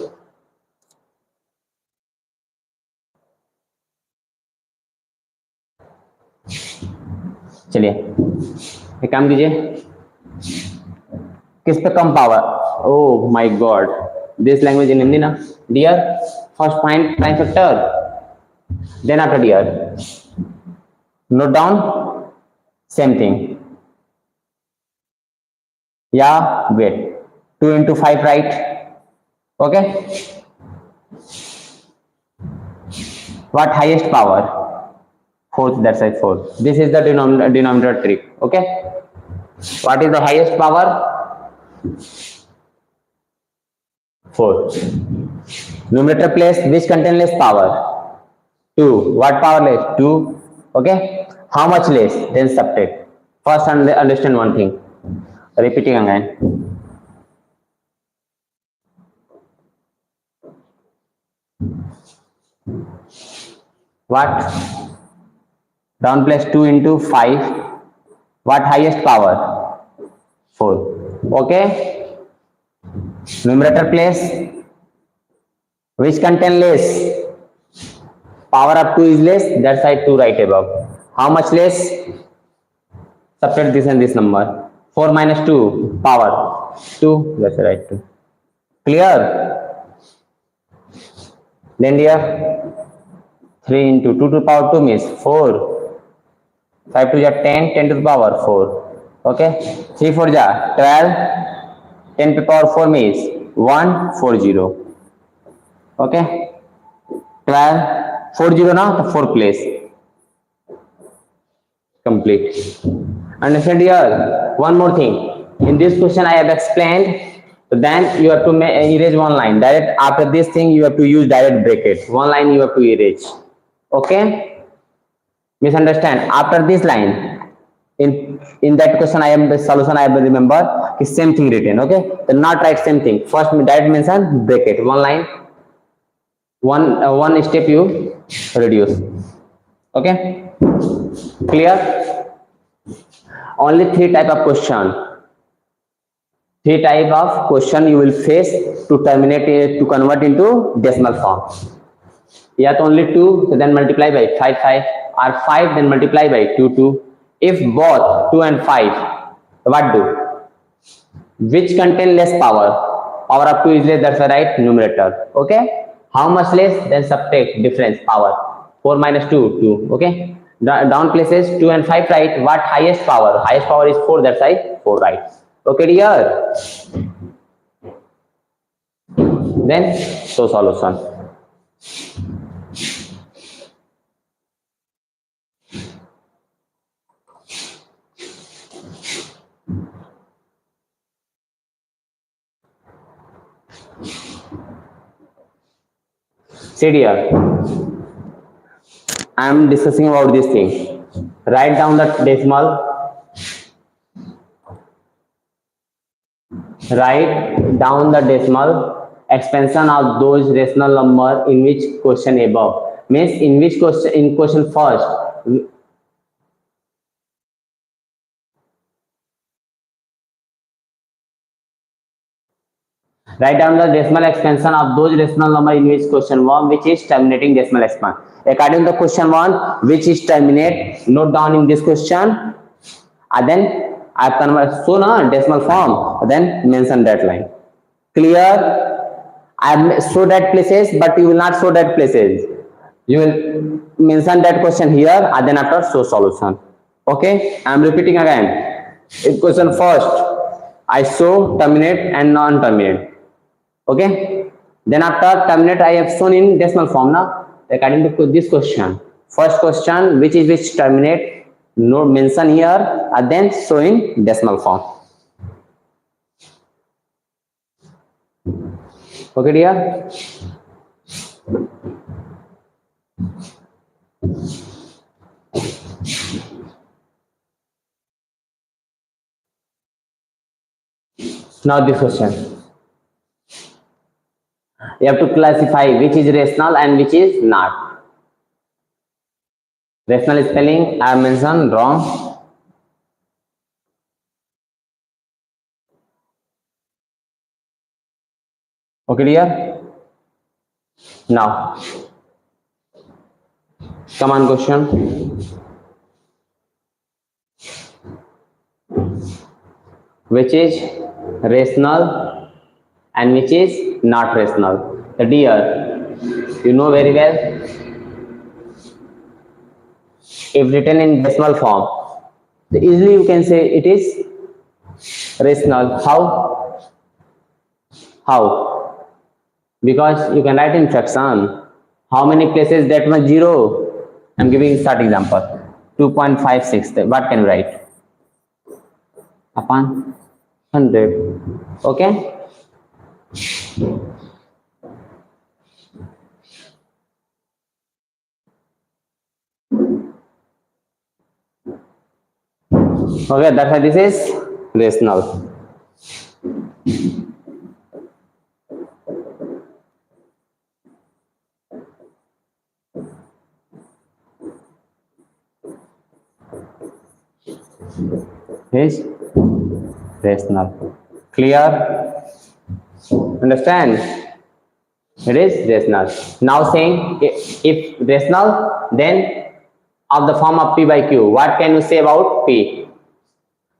चलिए एक काम कीजिए. किस पे कम power? Oh my God, this language in Hindi ना. Dear, first find prime factor, then after dear note down same thing. या wait 2 into 5 right. Okay, what highest power? 4th, that's like 4. This is the denominator trick. Okay, what is the highest power? 4. Numerator place which contain less power? 2. What power less? 2. Okay. How much less? Then subtract. First understand one thing. Repeating again. What? Down place 2 into 5. What highest power? 4. Okay. Numerator place which contain less? Power of 2 is less, that side 2 right above. How much less? Subtract this and this number. 4 minus 2, power 2, that's right 2. Clear? Then here 3 into 2 to the power 2 means 4. 5 to the 10, 10 to the power 4. Okay? 3 4 ja 12, 10 to the power 4 means 140. Okay? 12, 40 now, the 4 place. Complete. Understand here? One more thing. In this question I have explained. Then you have to erase one line. Direct after this thing you have to use direct bracket. One line you have to erase. Okay? Misunderstand? After this line, in that question I am the solution I will remember is same thing written. Okay? Then not write same thing. First direct mention bracket. One line. One step you reduce. Okay? Clear? Only 3 type of question. 3 type of question you will face to terminate it, to convert into decimal form. Yeah, only 2, so then multiply by 5 5, or 5 then multiply by 2 2. If both 2 and 5, what do? Which contain less power? Power of 2 is less, that's the right numerator. Okay? How much less? Then subtract difference power. 4 minus 2 2. Okay? Down places 2 and 5 right. What highest power? Highest power is 4, that's right 4 right. Okay dear? Then so solution. See dear, I am discussing about this thing. Write down the decimal. Write down the decimal expansion of those rational number in which question above. Means in which question, in question first. Write down the decimal expansion of those rational number in which question 1, which is terminating decimal expansion. According to question 1, which is terminate, note down in this question, and then I convert so na decimal form, then mention that line. Clear? I show that places, but you will not show that places. You will mention that question here, and then after show solution. Okay? I am repeating again. In question first, I show terminate and non-terminate. Okay? Then after terminate, I have shown in decimal form now. According to this question, first question, which is which terminate, no mention here, and then show in decimal form. Okay dear? Now this question. You have to classify which is rational and which is not. Rational spelling I have mentioned wrong. Okay dear? Now come on question. Which is rational and which is not rational? The dear, you know very well. If written in decimal form, easily you can say it is rational. How? How? Because you can write in fraction. How many places that much 0? I am giving start example. 2.56. What can you write? Upon 100. Okay? Okay, that's why this is rational. Is rational. Clear? Understand? It is rational. Now saying if rational, then of the form of p by q, what can you say about p?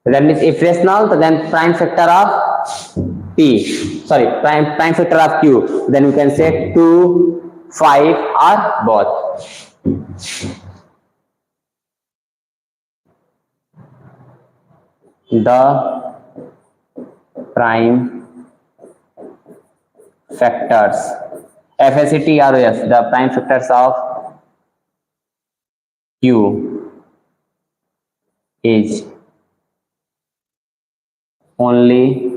That means if rational, then prime factor of p, sorry, prime factor of q, then you can say 2, 5 are both. The prime factors, FACTROS, the prime factors of q is only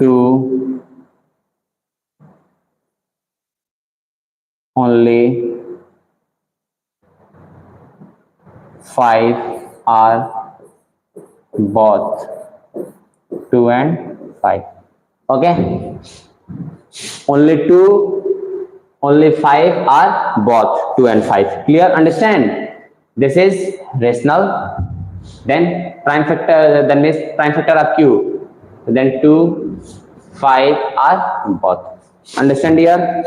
2, only 5 are both 2 and 5. Okay, only 2, only 5 are both 2 and 5. Clear? Understand? This is rational. Then prime factor, then is prime factor of q, then 2, 5 are both. Understand here?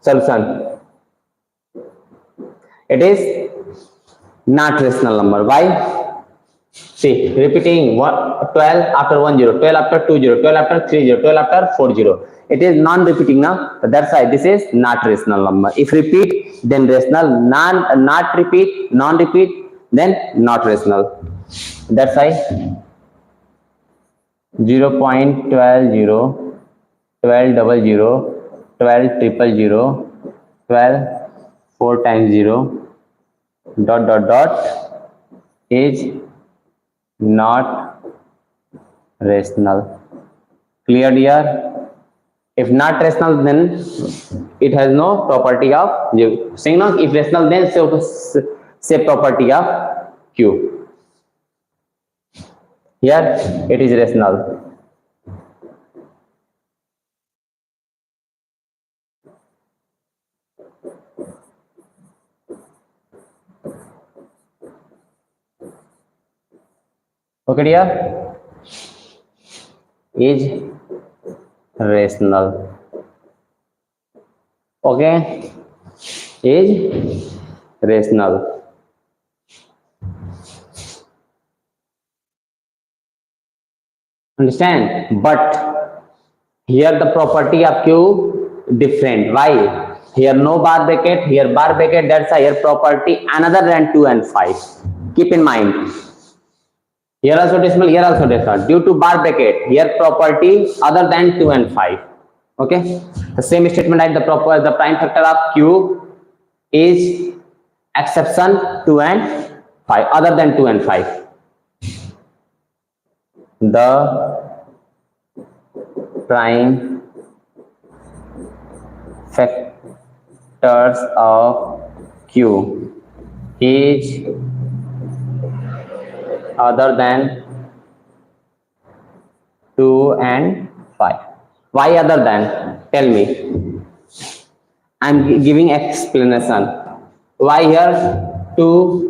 Solution. It is not rational number. Why? See, repeating 12 after 10, 12 after 20, 12 after 30, 12 after 40. It is non-repeating now. That's why this is not rational number. If repeat, then rational. Not repeat, non-repeat, then not rational. That's why 0.12, 12 double 0, 12 triple 0, 12 4 times 0, dot dot dot is not rational. Clear here? If not rational, then it has no property of saying no. If rational, then say property of q. Here it is rational. Okay, dear, is rational. Okay, is rational. Understand? But here the property of q different. Why? Here no bar bracket, here bar bracket. That's a here property another than 2 and 5. Keep in mind. Here also decimal, here also decimal. Due to bar bracket, here property other than 2 and 5. Okay. The same statement like the prime factor of q is exception 2 and 5, other than 2 and 5. The prime factors of q is other than 2 and 5. Why other than? Tell me. I am giving explanation. Why here 2?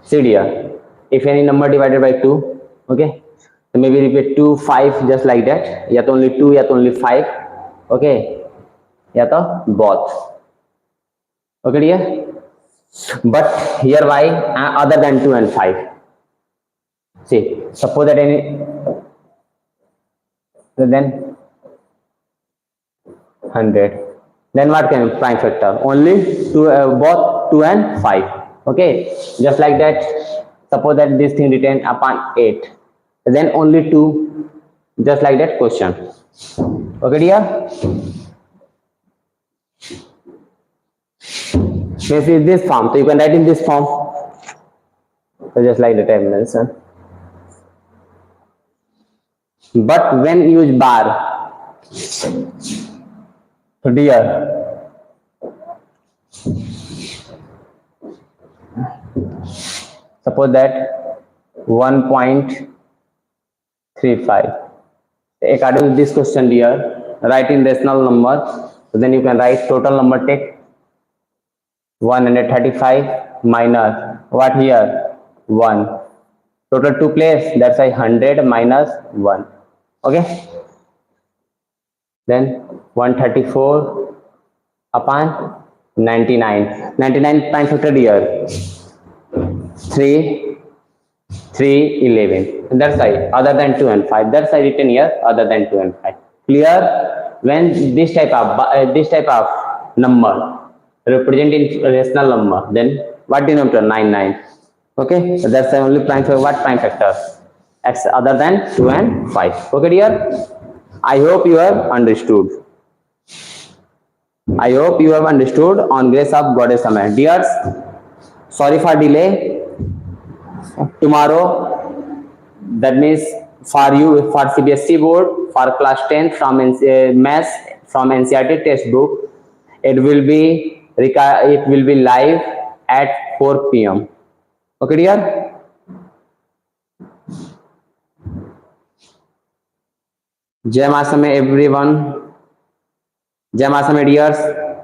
See dear, if any number divided by 2, okay, so maybe repeat 2, 5 just like that. Yet only 2, yet only 5, okay, yet both. Okay dear, but here why other than 2 and 5? See, suppose that any, then 100. Then what can prime factor? Only 2, both 2 and 5. Okay, just like that. Suppose that this thing written upon 8, then only 2, just like that question. Okay dear, this is this form, so you can write in this form, so just like the terminals. But when use bar, so dear, suppose that 1.35, according to this question dear, write in rational number, so then you can write total number, take 135 minus what here 1, total 2 place, that's why 100 minus 1. Okay, then 134 upon 99, 99 prime factor here 3 311, that's why other than 2 and 5, that's why written here other than 2 and 5. Clear? When this type of number represent in rational number, then what denominator? 99. Okay, so that's the only prime factor. What prime factor? X other than 2 and 5. Okay dear, I hope you have understood. I hope you have understood on grace of Goddess Samay. Dears, sorry for delay. Tomorrow, that means for you, for CBSE board, for class 10 from maths from NCERT textbook, it will be live at 4 p.m. Okay dear, Jai Maa Samay everyone, Jai Maa Samay dears,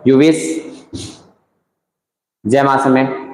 you wish, Jai Maa Samay.